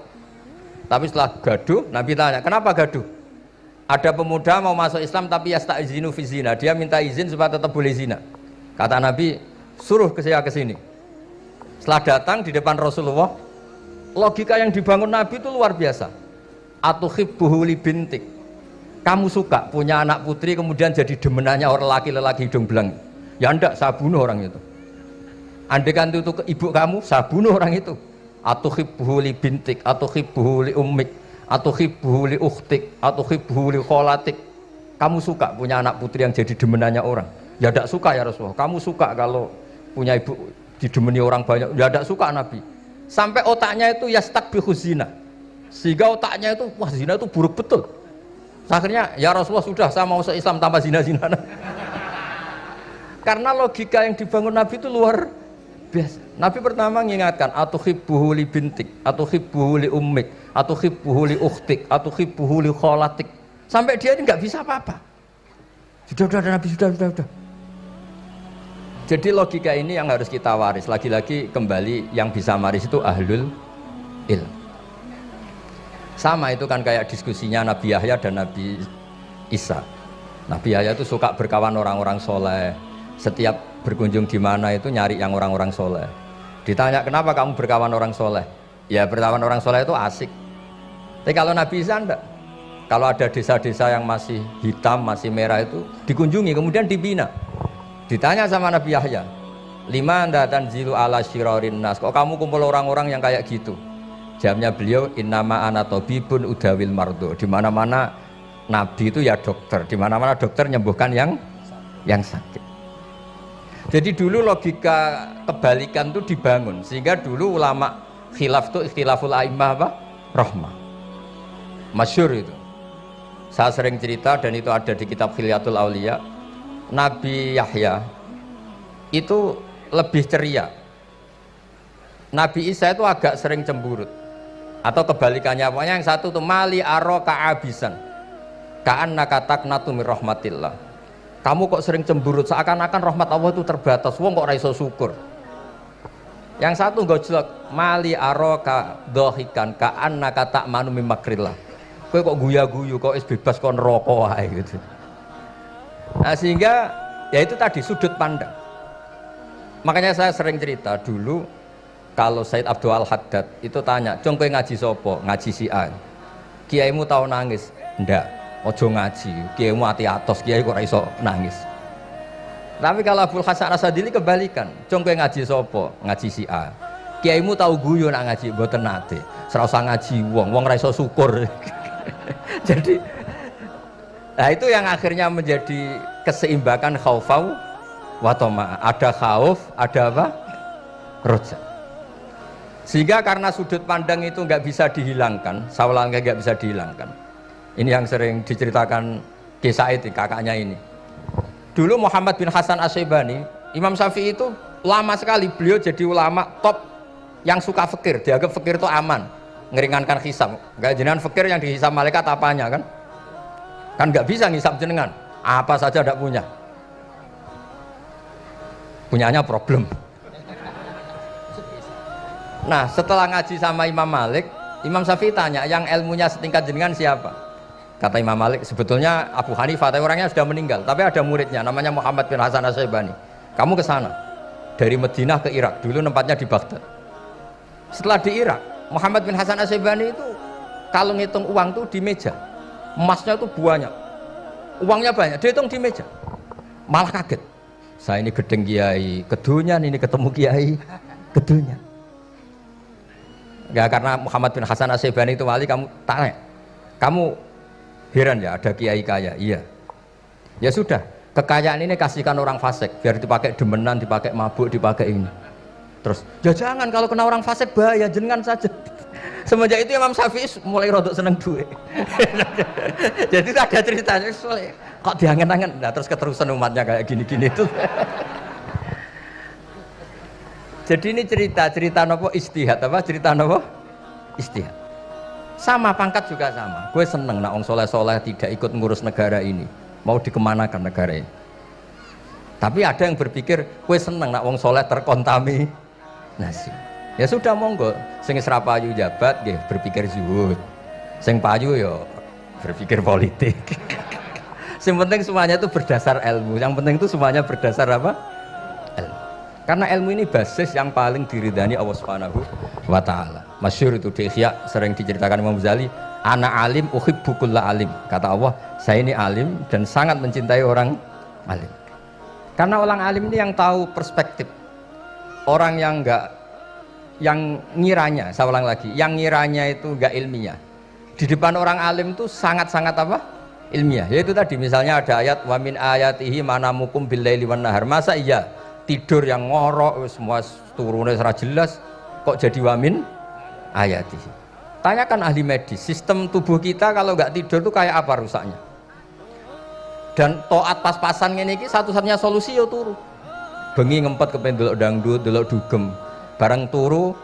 Tapi setelah gaduh, Nabi tanya, kenapa gaduh? Ada pemuda mau masuk Islam tapi yasta'izinu fi zina, dia minta izin supaya tetap boleh zina. Kata Nabi, suruh saya ke sini. Setelah datang di depan Rasulullah, logika yang dibangun Nabi itu luar biasa. Atuhibbuhu li bintik. Kamu suka punya anak putri kemudian jadi demenannya orang laki-laki hidung belang? Ya enggak, saya bunuh orang itu. Andaikan itu ke ibu kamu, saya bunuh orang itu. Atuhibbuhu li bintik, atuhibbuhu li ummik, atuhibbuhu li ukhtik, atuhibbuhu li kholatik. Kamu suka punya anak putri yang jadi demenannya orang? Ya tidak suka ya Rasulullah. Kamu suka kalau punya ibu didemeni orang banyak, ya tidak suka Nabi. Sampai otaknya itu yastakbihu zina, sehingga otaknya itu wah zina itu buruk betul. Akhirnya ya Rasulullah sudah saya mau se-Islam tanpa zina-zina. Karena logika yang dibangun Nabi itu luar biasa. Nabi pertama mengingatkan atuhibbuhu li bintik, atuhibbuhu li ummik, atuhibbuhu li ukhtik, atuhibbuhu li kholatik. Sampai dia ini nggak bisa apa-apa. Sudah Nabi sudah. Jadi logika ini yang harus kita waris. Lagi-lagi kembali yang bisa waris itu ahlul ilm. Sama itu kan kayak diskusinya Nabi Yahya dan Nabi Isa. Nabi Yahya itu suka berkawan orang-orang soleh. Setiap berkunjung di mana itu nyari yang orang-orang soleh. Ditanya kenapa kamu berkawan orang soleh? Ya berkawan orang soleh itu asik. Tapi kalau Nabi Isa enggak. Kalau ada desa-desa yang masih hitam, masih merah itu dikunjungi kemudian dibina. Ditanya sama Nabi Yahya, lima anda tanzilu ala syirarin nas, kok kamu kumpul orang-orang yang kayak gitu? Jawabnya beliau, innama ana tabibun udawil mardo. Di mana-mana Nabi itu ya dokter, di mana-mana dokter menyembuhkan yang sakit. Jadi dulu logika kebalikan itu dibangun, sehingga dulu ulama khilaf itu ikhtilaful a'immah apa? Rahmah. Masyhur itu. Saya sering cerita dan itu ada di kitab Khilyatul Auliya. Nabi Yahya itu lebih ceria. Nabi Isa itu agak sering cemburut. Atau kebalikannya, pokoknya yang satu tuh mali aro ka'abisan ka'annaka taqnatu mir rahmatillah. Kamu kok sering cemburut, seakan-akan rahmat Allah itu terbatas. Wong kok ra iso syukur. Yang satu gojlok, mali aro ka dhahikan ka'annaka ta'manu mim makrillah. Kowe kok guya-guyu, kok is bebas kon neraka wae gitu. Nah sehingga ya itu tadi sudut pandang. Makanya saya sering cerita dulu kalau Said Abdul Al-Haddad itu tanya, "Cung kowe ngaji sapa?" Ngaji si A. Kiaimu tahu nangis? Ndak. Ojo ngaji. Kiaimu ati atos, kiai kok ora iso nangis. Tapi kalau Abdul Hasan Asadili kebalikan, "Cung kowe ngaji sapa?" Ngaji si A. Kiaimu tahu guyu nak ngaji? Mboten nate. Ora usah ngaji wong ora iso syukur. Jadi nah itu yang akhirnya menjadi keseimbangan khaufau wa tama. Ada khauf, ada apa? Roja. Sehingga karena sudut pandang itu nggak bisa dihilangkan, sawalangnya nggak bisa dihilangkan. Ini yang sering diceritakan Kisah itu kakaknya ini. Dulu Muhammad bin Hasan Asy'ibani, Imam Syafi'i itu lama sekali beliau jadi ulama top yang suka fikir. Dianggap fikir itu aman, ngeringankan hisab. Nggak jenengan fikir yang dihisab malaikat apanya kan? Kan nggak bisa ngisap jenengan, apa saja tidak punya, punyanya problem. Nah setelah ngaji sama Imam Malik, Imam Syafi'i tanya, yang ilmunya setingkat jenengan siapa? Kata Imam Malik, sebetulnya Abu Hanifah, tapi orangnya sudah meninggal, tapi ada muridnya namanya Muhammad bin Hasan Asy'ibani. Kamu ke sana dari Madinah ke Irak, dulu tempatnya di Baghdad. Setelah di Irak, Muhammad bin Hasan Asy'ibani itu kalau ngitung uang tuh di meja, emasnya itu banyak, uangnya banyak, dia hitung di meja, malah kaget. Saya ini gedeng kiai kedunyan, ini ketemu kiai kedunyan. Ya karena Muhammad bin Hasan Asy'ibani itu wali, kamu tanya, kamu heran ya ada kiai kaya? Iya. Ya sudah, kekayaan ini kasihkan orang fasik, biar dipakai demenan, dipakai mabuk, dipakai ini. Terus, ya jangan, kalau kena orang fasik bahaya, jenengan saja. Semenjak itu Imam Syafi'i mulai rodok seneng duit. Jadi ada ceritanya, kok diangen-angen, nah terus keterusan umatnya kayak gini-gini itu. Jadi ini cerita nopo istihad apa? Cerita nopo istihad. Sama pangkat juga sama. Gue seneng nak orang soleh-soleh tidak ikut ngurus negara ini. Mau dikemanakan negara ini. Tapi ada yang berpikir, gue seneng nak orang soleh terkontaminasi. Ya sudah monggo. Sing serapayu jabat, nggih berpikir zuhud. Sing payu yo berpikir politik. Yang penting semuanya itu berdasar ilmu. Yang penting itu semuanya berdasar apa? Ilmu. Karena ilmu ini basis yang paling diridani Allah Subhanahu wa Ta'ala. Masyhur itu di Ihya sering diceritakan Imam Ghazali, ana alim uhibbu kulla alim. Kata Allah, saya ini alim dan sangat mencintai orang alim. Karena orang alim ini yang tahu perspektif. Orang yang enggak, yang ngiranya, saya ulang lagi, yang ngiranya itu enggak ilmiah. Di depan orang alim itu sangat-sangat apa? Ilmiah. Yaitu tadi misalnya ada ayat wa min ayatihi manamukum bil laili wan nahar. Masa iya tidur yang ngorok semua turunnya secara jelas kok jadi wamin ayati. Tanyakan ahli medis, sistem tubuh kita kalau nggak tidur tuh kayak apa rusaknya. Dan toat pas-pasan ini satu-satunya solusi yo turu. Bengi ngempet kepen delok dangdut, delok dugem. Barang turu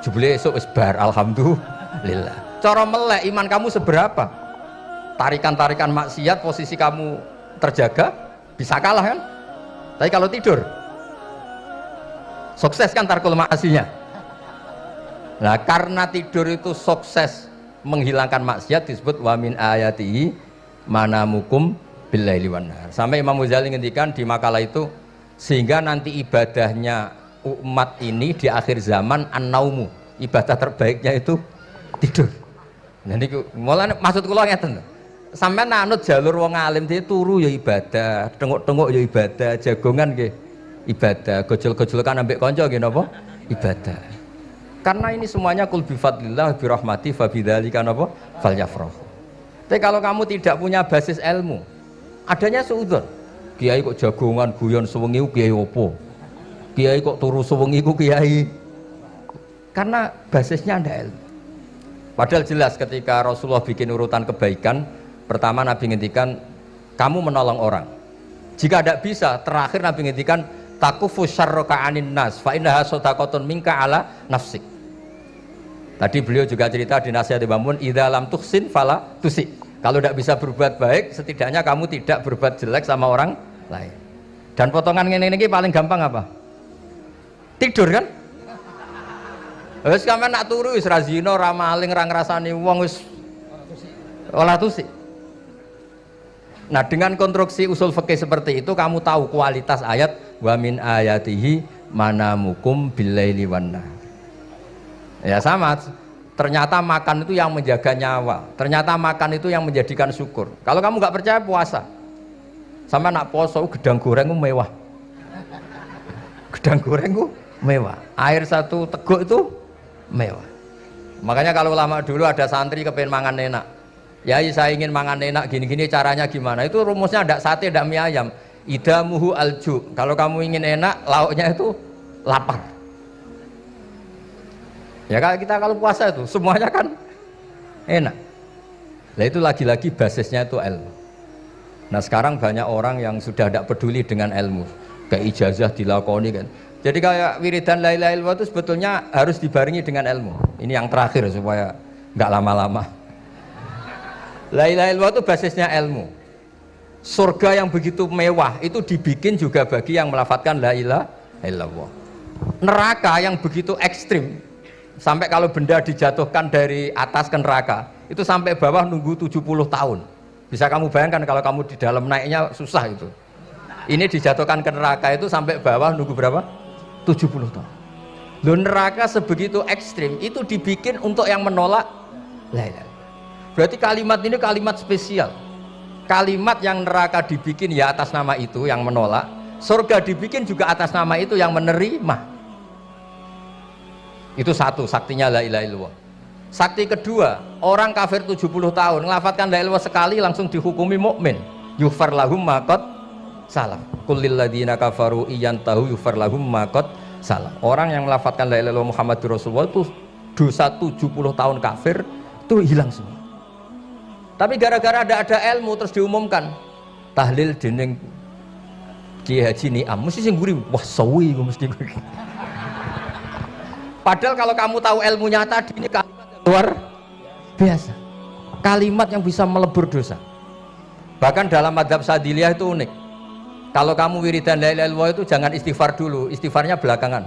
jebule esuk wis bar alhamdulillah. Cara melek iman kamu seberapa? Tarikan-tarikan maksiat posisi kamu terjaga bisa kalah kan? Tapi kalau tidur sukses kan tarkul maksinya. Nah, karena tidur itu sukses menghilangkan maksiat disebut wa min ayatihi manamukum billaili wan nahar. Sampai Imam Ghazali ngendikan di makalah itu sehingga nanti ibadahnya umat ini di akhir zaman an-naumu, ibadah terbaiknya itu tidur. Nanti mulane maksud kula ngeten. Sampeyan anut jalur wong alim dia turu ya ibadah, tengok-tengok ya ibadah, jagongan nggih ibadah, gojol-gojolkan ambek kanca nggih napa? Ibadah. Karena ini semuanya kul bi fadlillah bi rahmati fa bidzalika napa? Falyafrahu. Tapi kalau kamu tidak punya basis ilmu, adanya suudzon. Kiai kok jagongan guyon sewengi kiai opo? Kiai kok turu sewengi ku kiai. Karena basisnya ada ilmu. Padahal jelas ketika Rasulullah bikin urutan kebaikan, pertama Nabi ngendikan kamu menolong orang. Jika tidak bisa, terakhir Nabi ngendikan takufu syarraka anin nas fa innaha shadaqatun minka ala nafsik. Tadi beliau juga cerita di nasihat Imam Mun, idza lam tuhsin fala tusi. Kalau tidak bisa berbuat baik, setidaknya kamu tidak berbuat jelek sama orang lain. Dan potongan ini paling gampang apa? Tidur kan? Wis sampeyan nak turu wis ra zina, ra maling, ra ngrasani wong wis ora tusi. Nah, dengan konstruksi usul fikih seperti itu kamu tahu kualitas ayat wa min ayatihi manamukum billaili wan nahar. Ya sama, ternyata makan itu yang menjaga nyawa, ternyata makan itu yang menjadikan syukur. Kalau kamu nggak percaya puasa, sama nak poso gedang goreng itu mewah, gedang goreng itu mewah, air satu teguk itu mewah. Makanya kalau lama dulu ada santri kepengen mangan enak, ya saya ingin mangan enak gini-gini caranya gimana, itu rumusnya ada sate, ada mie ayam, idamuhu alju. Kalau kamu ingin enak, lauknya itu lapar. Ya kita kalau puasa itu semuanya kan enak. Nah itu lagi-lagi basisnya itu ilmu. Nah sekarang banyak orang yang sudah tidak peduli dengan ilmu, kayak ijazah dilakoni kan. Jadi kayak wiridan la ilaha illallah itu sebetulnya harus dibarengi dengan ilmu. Ini yang terakhir supaya nggak lama-lama. La ilaha illallah itu basisnya ilmu. Surga yang begitu mewah itu dibikin juga bagi yang melafadzkan la ilaha illallah. Neraka yang begitu ekstrim, sampai kalau benda dijatuhkan dari atas ke neraka itu sampai bawah nunggu 70 tahun. Bisa kamu bayangkan kalau kamu di dalam naiknya susah itu. Ini dijatuhkan ke neraka itu sampai bawah nunggu berapa? 70 tahun. Loh, neraka sebegitu ekstrim itu dibikin untuk yang menolak la ilaha. Berarti kalimat ini kalimat spesial. Kalimat yang neraka dibikin ya atas nama itu yang menolak, surga dibikin juga atas nama itu yang menerima. Itu satu saktinya la ilaha illallah. Sakti kedua, orang kafir 70 tahun ngelafadzkan la ilaha illallah sekali langsung dihukumi mukmin. Yughfar lahum ma qad salam. Qul lil ladzina kafaru iyantahu yughfar lahum ma qad salam. Orang yang melafadzkan la ilaha illallah Muhammadur Rasulullah itu dosa 70 tahun kafir itu hilang semua. Tapi gara-gara ada ilmu terus diumumkan tahlil dening Kiai Haji Niam mesti sing nguri wah sawi mesti. Padahal kalau kamu tahu ilmunya tadi ini kalimat yang luar biasa, kalimat yang bisa melebur dosa. Bahkan dalam madzhab Sadiliyah itu unik. Kalau kamu wiridan la ilaha illallah itu jangan istighfar dulu, istighfarnya belakangan.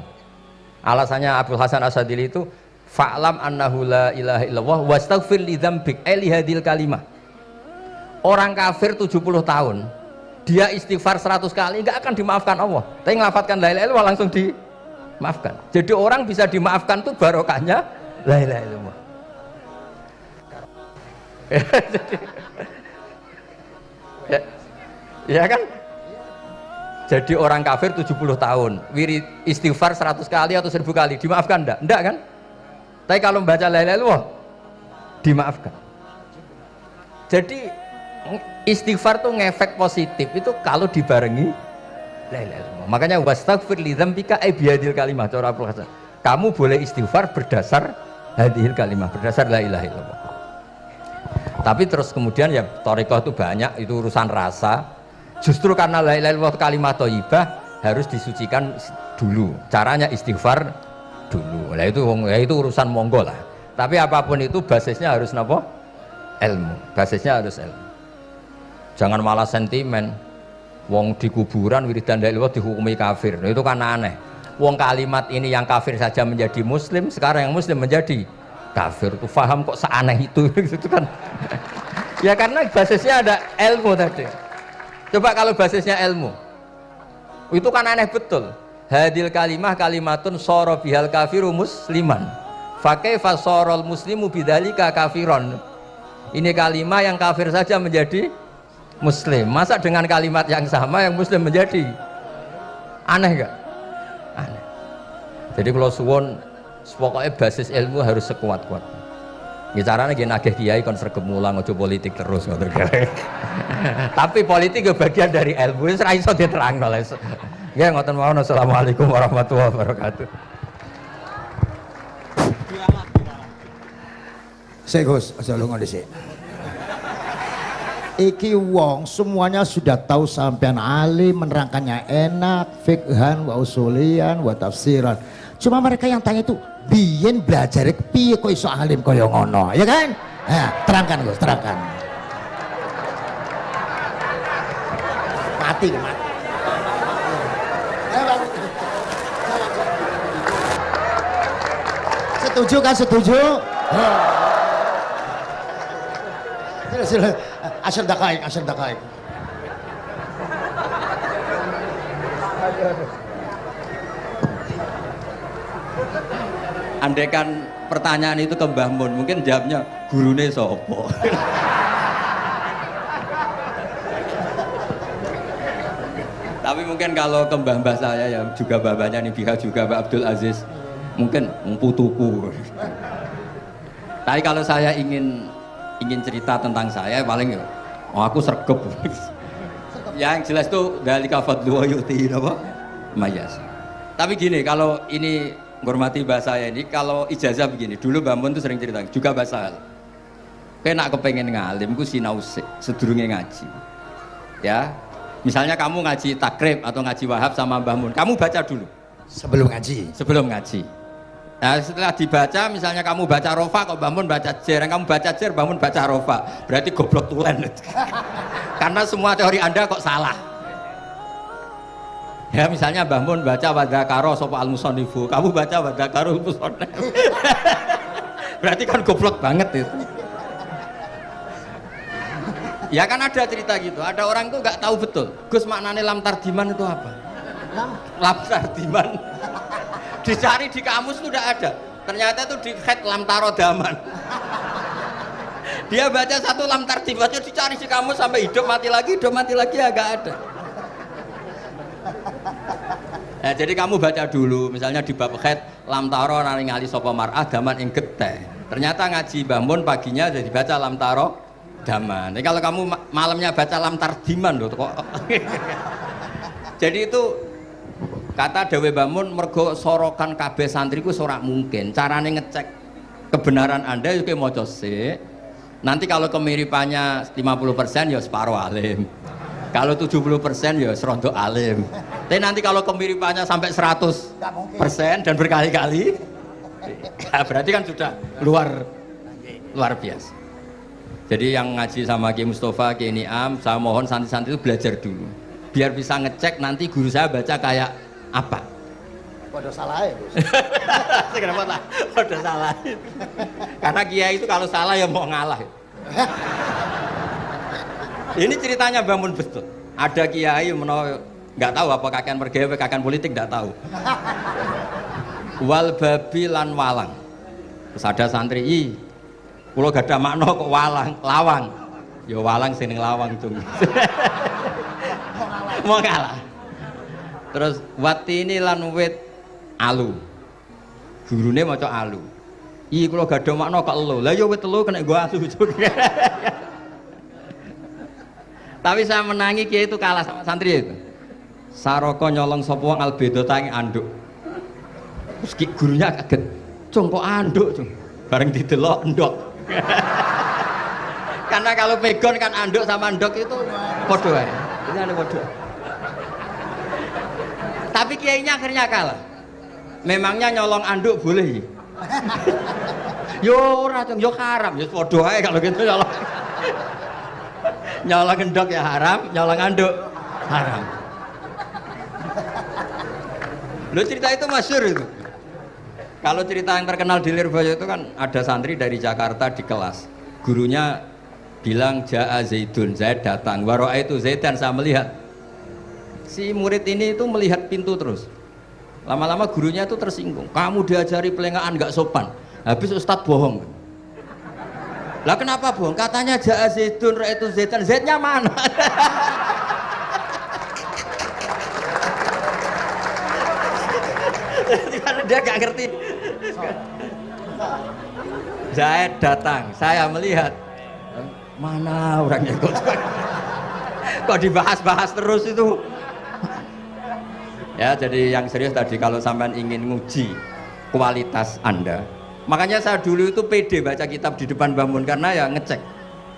Alasannya Abdul Hasan As-Sadili itu fa'lam annahu la ilaha illallah wastaghfir li dzambik li hadil kalimah. Orang kafir 70 tahun dia istighfar 100 kali enggak akan dimaafkan Allah. Tapi ngelafatkan la ilaha illallah langsung dimaafkan. Jadi orang bisa dimaafkan tuh barokahnya la ilaha illallah. Ya kan? Jadi orang kafir 70 tahun wirid istighfar 100 kali atau 1000 kali dimaafkan enggak? Enggak kan? Tapi kalau membaca la ilaha illallah dimaafkan. Jadi istighfar tuh ngefek positif itu kalau dibarengi la ilaha illallah. Makanya wastaghfir li dzambika ay bihadil kalimah cara Abdul Hasan. Kamu boleh istighfar berdasar hadhil kalimah, berdasar la ilaha illallah. Tapi terus kemudian ya thariqah itu banyak, itu urusan rasa. Justru karena la ilaha illallah kalimat thayyibah harus disucikan dulu. Caranya istighfar dulu. Lah itu urusan monggo lah. Tapi apapun itu basisnya harus napa? Ilmu. Basisnya harus ilmu. Jangan malah sentimen. Wong di kuburan wiridan la ilaha illallah dihukumi kafir. Nah, itu kan aneh. Wong kalimat ini yang kafir saja menjadi muslim, sekarang yang muslim menjadi kafir. Itu paham kok seaneh itu gitu kan. Ya karena basisnya ada ilmu tadi. Coba kalau basisnya ilmu. Itu kan aneh betul. Hadil kalimah kalimatun soro bihal kafiru musliman. Fakaifa sorol muslimu bidzalika kafiron. Ini kalimat yang kafir saja menjadi muslim. Masa dengan kalimat yang sama yang muslim menjadi aneh gak? Aneh. Jadi kalau suwon pokoknya basis ilmu harus sekuat-kuat. Ya caranya gini nagih kiai kon sregep mulang aja politik terus ngoten. Tapi politik itu bagian dari ilmu, wis ra iso diterangno. Ya ngoten mawon. Assalamualaikum warahmatullahi wabarakatuh. Sik Gus, aja lunga dhisik. Iki wong semuanya sudah tahu sampean alim, menerangkannya enak, fikhan wa usulian wa tafsiran. Cuma mereka yang tanya itu biyen belajar piye kok iso alim kaya ngono, ya kan? Nah, terangkan Gus, terangkan. Mati. Setuju kan? Setuju? Sila asal dakaik. Andaikan pertanyaan itu ke Mbah Mun, mungkin jawabnya gurune sopo. Tapi mungkin kalau ke mbah-mbah saya yang juga bapaknya nih Biha juga Mbak Abdul Aziz, mungkin putuku. Tapi kalau saya ingin cerita tentang saya paling ya, aku sregep. Ya yang jelas tuh dalika fadlu wa yu'ti apa? Mayas. Tapi gini, kalau ini menghormati bahasa saya ini, kalau ijazah begini, dulu Mbak Mun tuh sering cerita juga bahasa hal. Kayak nak kepengen ngalim, ku sinau sedurunge ngaji. Ya, misalnya kamu ngaji takrib atau ngaji wahab sama Mbah Mun, kamu baca dulu. Sebelum ngaji. Nah, setelah dibaca, misalnya kamu baca rofa, kok Mbah Mun baca jer, kamu baca jer, Mbah Mun baca rofa, berarti goblok tulen. Karena semua teori Anda kok salah. Ya misalnya Mbah Mun baca wadakaro sopa al-musonifu, kamu baca wadakaro musonif. Berarti kan goblok banget itu. Ya kan ada cerita gitu, ada orang tuh nggak tahu betul Gus maknanya lam tardiman itu apa. Lam tardiman dicari di kamus itu udah ada, ternyata itu di head lam tarodaman. Dia baca satu lam tardiman itu dicari di kamus sampai hidup mati lagi agak ada. Nah, jadi kamu baca dulu, misalnya di bab head lam taro nari ngali sopo mar'ah daman ing geteh. Ternyata ngaji Mbah Mun paginya jadi baca lam taro daman. Jadi kalau kamu malamnya baca lam tardiman loh kok. Jadi itu kata Dewi Mbah Mun mergo sorokan kabeh santriku ora mungkin. Carane ngecek kebenaran Anda itu kayak maca sik. Nanti kalau kemiripannya 50% ya separuh alim. Kalau 70% ya serondo alim. Tapi nanti kalau kemiripannya sampai 100% dan berkali-kali, ya berarti kan sudah luar biasa. Jadi yang ngaji sama Ki Mustafa, Ki Niam, saya mohon santri-santri itu belajar dulu, biar bisa ngecek nanti guru saya baca kayak apa. Waduh salah ya Gus. Kenapa lah? Waduh salah. Karena kiai itu kalau salah ya mau ngalah. Ini ceritanya bangun betul. Ada kiai nggak tahu apa kakean mergawe kakean politik nggak tahu. Wal babi lan walang. Terus ada santri, kulo gak ada makna kok lawang. Ya walang sing lawang tuh. Mau ngalah. Terus watini lan wit alu. Gurune maca alu. Kulo gak ada makna kok elo. Lah ya wit telu kena gua alu. Tapi saya menangi kiai itu kalah sama santri itu. Saroko nyolong sapa wong albedota ing anduk. Terus gurunya kaget. Cung kok anduk, Cung? Bareng didelok endok. Karena kalau pegon kan anduk sama endok itu podo ae. Ini ada podo. Tapi kiainya akhirnya kalah. Memangnya nyolong anduk boleh? Yo ora, Cung, yo haram, yo podo ae kalau gitu nyolong. Nyolong endok ya haram, nyolong anduk haram. Lo cerita itu masyhur itu. Kalau cerita yang terkenal di Lirboyo itu kan ada santri dari Jakarta di kelas. Gurunya bilang Ja'a Zaidun, Zaid datang. Waro'a itu Zaidan, saya melihat. Si murid ini itu melihat pintu terus. Lama-lama gurunya itu tersinggung. Kamu diajari pelengahan nggak sopan. Habis Ustadz bohong. Lah kenapa bohong? Katanya Ja'a Zaidun, Ra itu Zaidan. Zaidnya mana? Karena dia gak ngerti. Zaid datang, saya melihat. Mana orangnya kok dibahas-bahas terus itu. Ya, jadi yang serius tadi, kalau sampean ingin nguji kualitas Anda, makanya saya dulu itu pede baca kitab di depan Mbah Mun karena ya ngecek.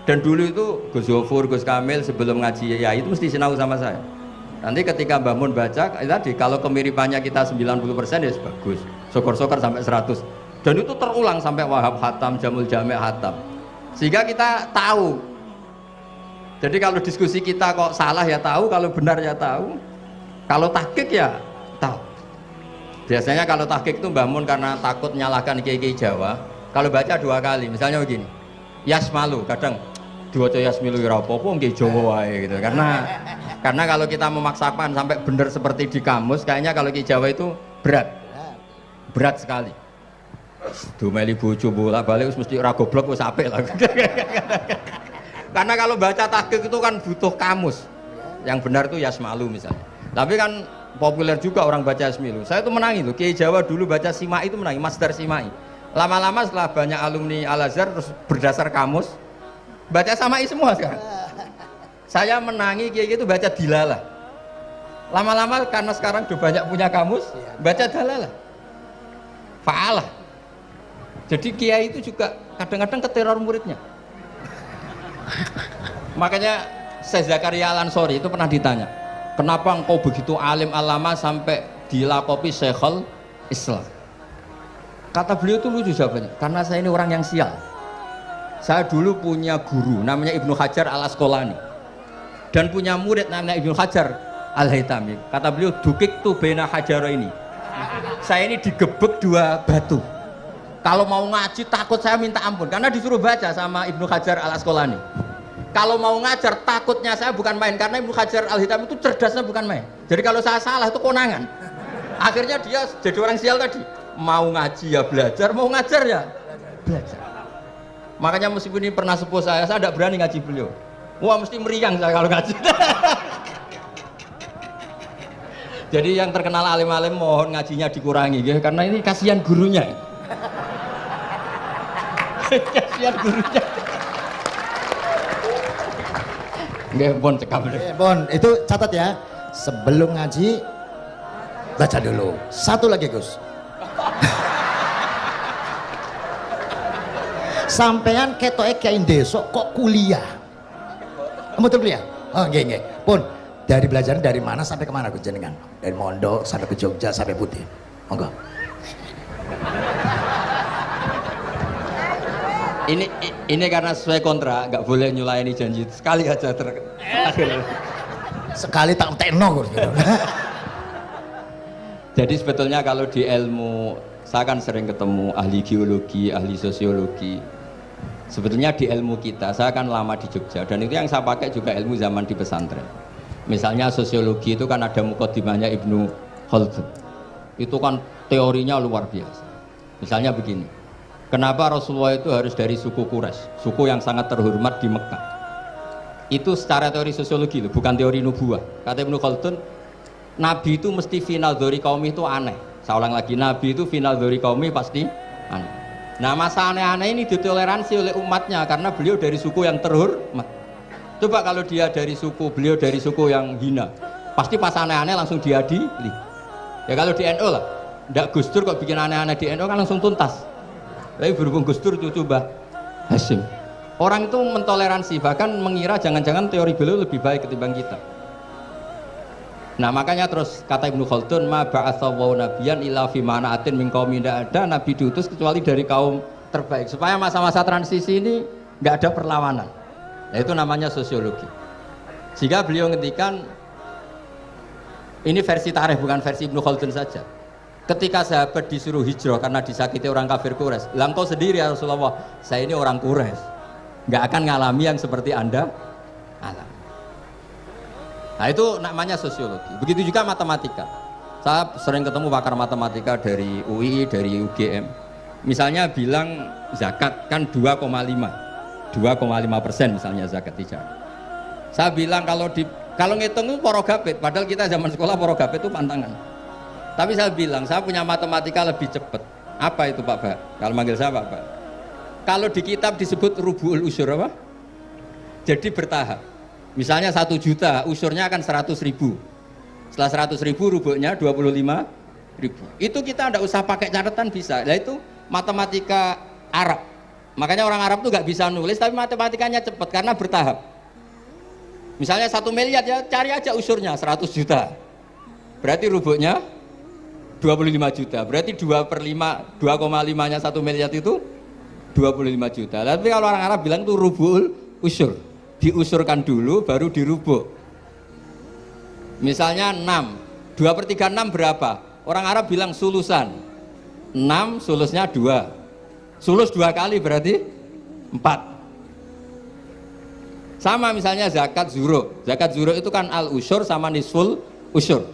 Dan dulu itu Gus Zofur, Gus Kamil sebelum ngaji ya itu mesti sinau sama saya. Nanti ketika Mbah Mun baca tadi, kalau kemiripannya kita 90% ya bagus, syukur-syukur sampai 100. Dan itu terulang sampai Wahab Hatam, Jamul Jami' Hatam, sehingga kita tahu. Jadi kalau diskusi kita kok salah ya tahu, kalau benar ya tahu, kalau tahqiq ya tahu. Biasanya kalau tahqiq itu Mbah Mun karena takut nyalahkan kiai-kiai Jawa, kalau baca 2 kali, misalnya begini, Yasmalu, kadang diwaca Yasmilu ya apa-apa nggih Jawa wae gitu. Karena kalau kita memaksakan sampai benar seperti di kamus, kayaknya kalau kiai Jawa itu berat sekali. Dumeli bojo bolak-balik mesti ora goblok wis apik lah. Karena kalau baca tahqiq itu kan butuh kamus. Yang benar itu Yasmalu misalnya. Tapi kan populer juga orang baca Yasmilu. Saya itu menangi loh, kiai Jawa dulu baca Simai itu menangi, Masdar Simai. Lama-lama setelah banyak alumni Al-Azhar terus berdasar kamus baca Samai semua sekarang. Saya menangi kiai itu baca Dilalah. Lama-lama karena sekarang udah banyak punya kamus, baca Dalalah. Fa'alah. Jadi kiai itu juga kadang-kadang keteror muridnya. Makanya Syekh Zakaria Al-Ansori itu pernah ditanya, kenapa engkau begitu alim alama sampai dilakopi Syekhul Islam? Kata beliau itu lucu jawabannya, karena saya ini orang yang sial. Saya dulu punya guru namanya Ibnu Hajar Al-Asqalani dan punya murid namanya Ibnu Hajar Al-Haytami. Kata beliau, dukik tu bena hajaro ini. Saya ini digebek 2 batu. Kalau mau ngaji takut saya minta ampun karena disuruh baca sama Ibnu Hajar Al-Asqalani. Kalau mau ngajar takutnya saya bukan main karena Ibnu Hajar Al-Haytami itu cerdasnya bukan main. Jadi kalau saya salah itu konangan. Akhirnya dia jadi orang sial tadi. Mau ngaji ya belajar, mau ngajar ya belajar. Makanya meskipun ini pernah sepuh saya tidak berani ngaji beliau. Wah mesti meriang saya kalau ngaji. Jadi yang terkenal alim-alim mohon ngajinya dikurangi ya, karena ini kasihan gurunya. Kasihan gurunya. Nggih, pun cekap. Pun itu catat ya. Sebelum ngaji baca dulu. Satu lagi, Gus. Sampean ketoke kiai desa kok kuliah. Betul kuliah? Oh, nggih. Pun dari belajar dari mana sampai kemana Gus jenengan? Dari Mondok sampai ke Jogja sampai Putih. Monggo. Ini karena sesuai kontrak, nggak boleh nyulayani janji sekali aja Sekali tak tekno. Jadi sebetulnya kalau di ilmu, saya kan sering ketemu ahli geologi, ahli sosiologi. Sebetulnya di ilmu kita, saya kan lama di Jogja dan itu yang saya pakai juga ilmu zaman di pesantren. Misalnya sosiologi itu kan ada mukadimahnya Ibnu Khaldun. Itu kan teorinya luar biasa. Misalnya begini, kenapa Rasulullah itu harus dari suku Quraisy, suku yang sangat terhormat di Mekah? Itu secara teori sosiologi loh, bukan teori nubuah. Kata Ibnu Khaldun, Nabi itu mesti final dzori kaumi itu aneh. Saya ulang lagi, Nabi itu final dzori kaumi pasti aneh. Nah masa aneh-aneh ini ditoleransi oleh umatnya karena beliau dari suku yang terhormat. Coba kalau dia dari suku, beliau dari suku yang hina, pasti pas aneh-aneh langsung diadili. Ya kalau di NU lah, ndak Gus Dur kok bikin aneh-aneh di NU kan langsung tuntas. Tapi berhubung Gus Dur cucu Mbah Hasyim, orang itu mentoleransi, bahkan mengira jangan-jangan teori beliau lebih baik ketimbang kita. Nah makanya terus kata Ibnu Khaldun, ma ba'atsallahu nabiyyan illa fi mana'atin min qaumin, tidak ada nabi diutus kecuali dari kaum terbaik, supaya masa-masa transisi ini nggak ada perlawanan. Nah, itu namanya sosiologi. Sehingga beliau ngendikan, ini versi tarikh bukan versi Ibnu Khaldun saja. Ketika sahabat disuruh hijrah karena disakiti orang kafir Quraisy, lah engkau sendiri ya Rasulullah, saya ini orang Quraisy, nggak akan ngalami yang seperti Anda alami. Nah itu namanya sosiologi. Begitu juga matematika. Saya sering ketemu pakar matematika dari UI, dari UGM. Misalnya bilang zakat kan 2,5% misalnya zakat hijrah. Saya bilang kalau ngitung itu porogabit, padahal kita zaman sekolah porogabit itu pantangan. Tapi saya bilang saya punya matematika lebih cepat. Apa itu Pak Ba? Kalau manggil saya Pak Ba. Kalau di kitab disebut rubu'ul usyur apa? Jadi bertahap. Misalnya 1 juta, usurnya akan 100.000. Setelah 100.000 rubuknya 25.000. Itu kita tidak usah pakai catatan bisa. Nah itu matematika Arab. Makanya orang Arab tuh nggak bisa nulis, tapi matematikanya cepat karena bertahap. Misalnya 1 miliar ya cari aja usurnya 100 juta. Berarti rubuknya 25 juta. Berarti 2/5, 2,5-nya 1 miliar itu 25 juta. Tapi kalau orang Arab bilang itu rubul usur. Diusurkan dulu baru dirubuk. Misalnya 6, 2/3 6 berapa? Orang Arab bilang sulusan. 6 sulusnya 2. Sulus 2 kali berarti 4. Sama misalnya zakat zuro. Zakat zuro itu kan al usyur sama nisful usyur.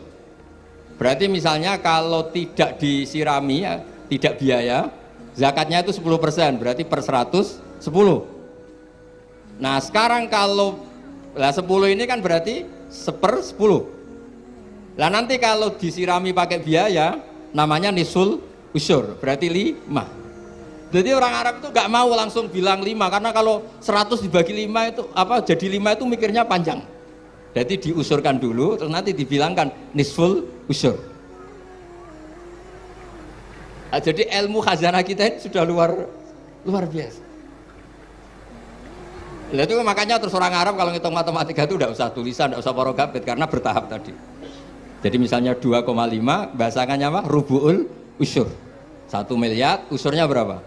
Berarti misalnya kalau tidak disirami ya, tidak biaya, zakatnya itu 10%, berarti per 100 10. Nah sekarang kalau 10 ini kan berarti 1/10. Lah nanti kalau disirami pakai biaya namanya nisul usyur, berarti 5. Jadi orang Arab itu gak mau langsung bilang 5, karena kalau 100 dibagi 5 itu jadi 5 itu mikirnya panjang. Jadi diusurkan dulu terus nanti dibilangkan nisful usyur. Nah, jadi ilmu khazanah kita ini sudah luar biasa. Nah, itu makanya terus orang Arab kalau ngitung matematika itu tidak usah tulisan, tidak usah porogabit karena bertahap tadi. Jadi misalnya 2,5 bahasannya apa? Rubu'ul usyur. 1 miliar usurnya berapa?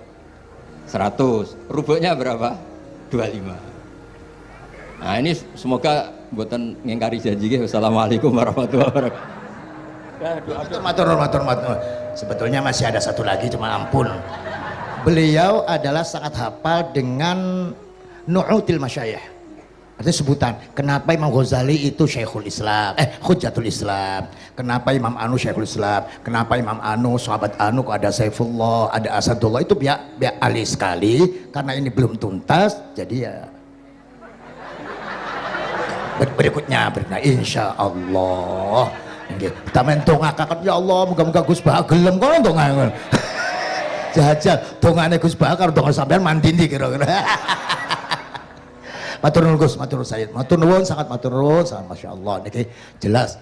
100. Rubuknya berapa? 25. Nah ini semoga buatan ngingkari janji. Wassalamualaikum warahmatullahi wabarakatuh. Matur. Sebetulnya masih ada satu lagi, cuma ampun. Beliau adalah sangat hafal dengan Nu'util Masyayikh. Artinya sebutan. Kenapa Imam Ghazali itu Syekhul Islam, Hujjatul Islam. Kenapa Imam Anu Syekhul Islam. Kenapa Imam Anu, sahabat Anu kok ada Saifullah, ada Asadullah. Itu biar ahli sekali. Karena ini belum tuntas, jadi ya berikutnya insya Allah. Kita mentongakakan ya Allah, moga-moga Gus Bah gelem kok ndonga. Jajal dongane Gus Bah karo donga sampean mandindi kira-kira. Matur nuwun Gus, matur nuwun Sayyid. Matur nuwun, sangat matur nuwun, sangat masyaallah niki jelas.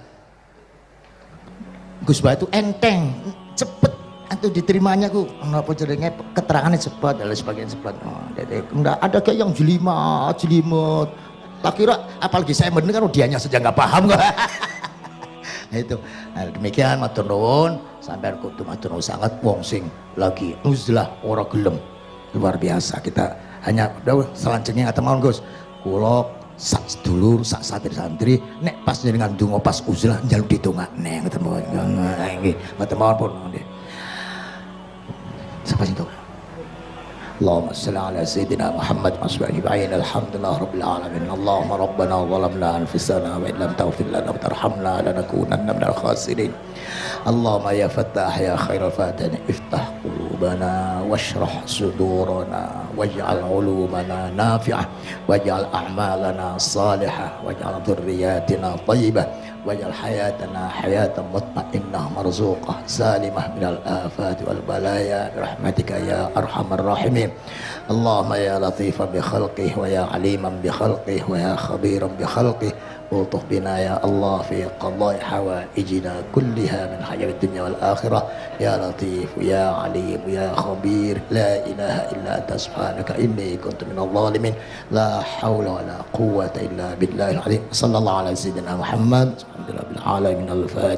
Gus Bah itu enteng, cepet itu diterimanya ku napa jenenge keterangannya cepat dan sebagainya cepat. Oh, jadi enggak ada kayak yang jelimet. Tak kira apalagi saya mendengar dianya saja nggak paham kok. Nah itu. Nah, demikian matur nuwun, sampean kudu matur nuwun sangat wong sing lagi uzlah ora gelem. Luar biasa kita hanya udah selanjutnya kata mawon Gus. Kula sak sedulur sak santri-santri nek pas jenengan ndonga pas uzlah njaluk ditungakne ngoten mawon. Nggih, ngoten mawon pun. Sapa sing tok? اللهم صل على سيدنا محمد أجمعين الحمد لله رب العالمين اللهم ربنا ظلمنا أنفسنا وإن لم تغفر لنا وترحمنا لنكونن من الخاسرين اللهم يا فتاح يا خير الفاتحين افتح قلوبنا واشرح صدورنا واجعل علومنا نافعة واجعل أعمالنا صالحة واجعل ذرياتنا طيبة waj'al hayatana hayatan mutmainnah marzuqah salimah minal afati wal balaya birahmatika ya arhamar rahimin. Allahumma ya latifan bi khalqih wa ya aliman bi khalqih wa ya khabiran bi khalqih ultuh bina ya Allah fi qadai hawaijina kulliha min hayat dunya wal akhirah ya latif ya alim ya khabir la ilaha illa anta subhanaka inni kuntu minadh dhalimin la hawla wa la quwwata illa billahil azim sallallahu ala sayyidina Muhammad alhamdulillah bil alamin al-fatih.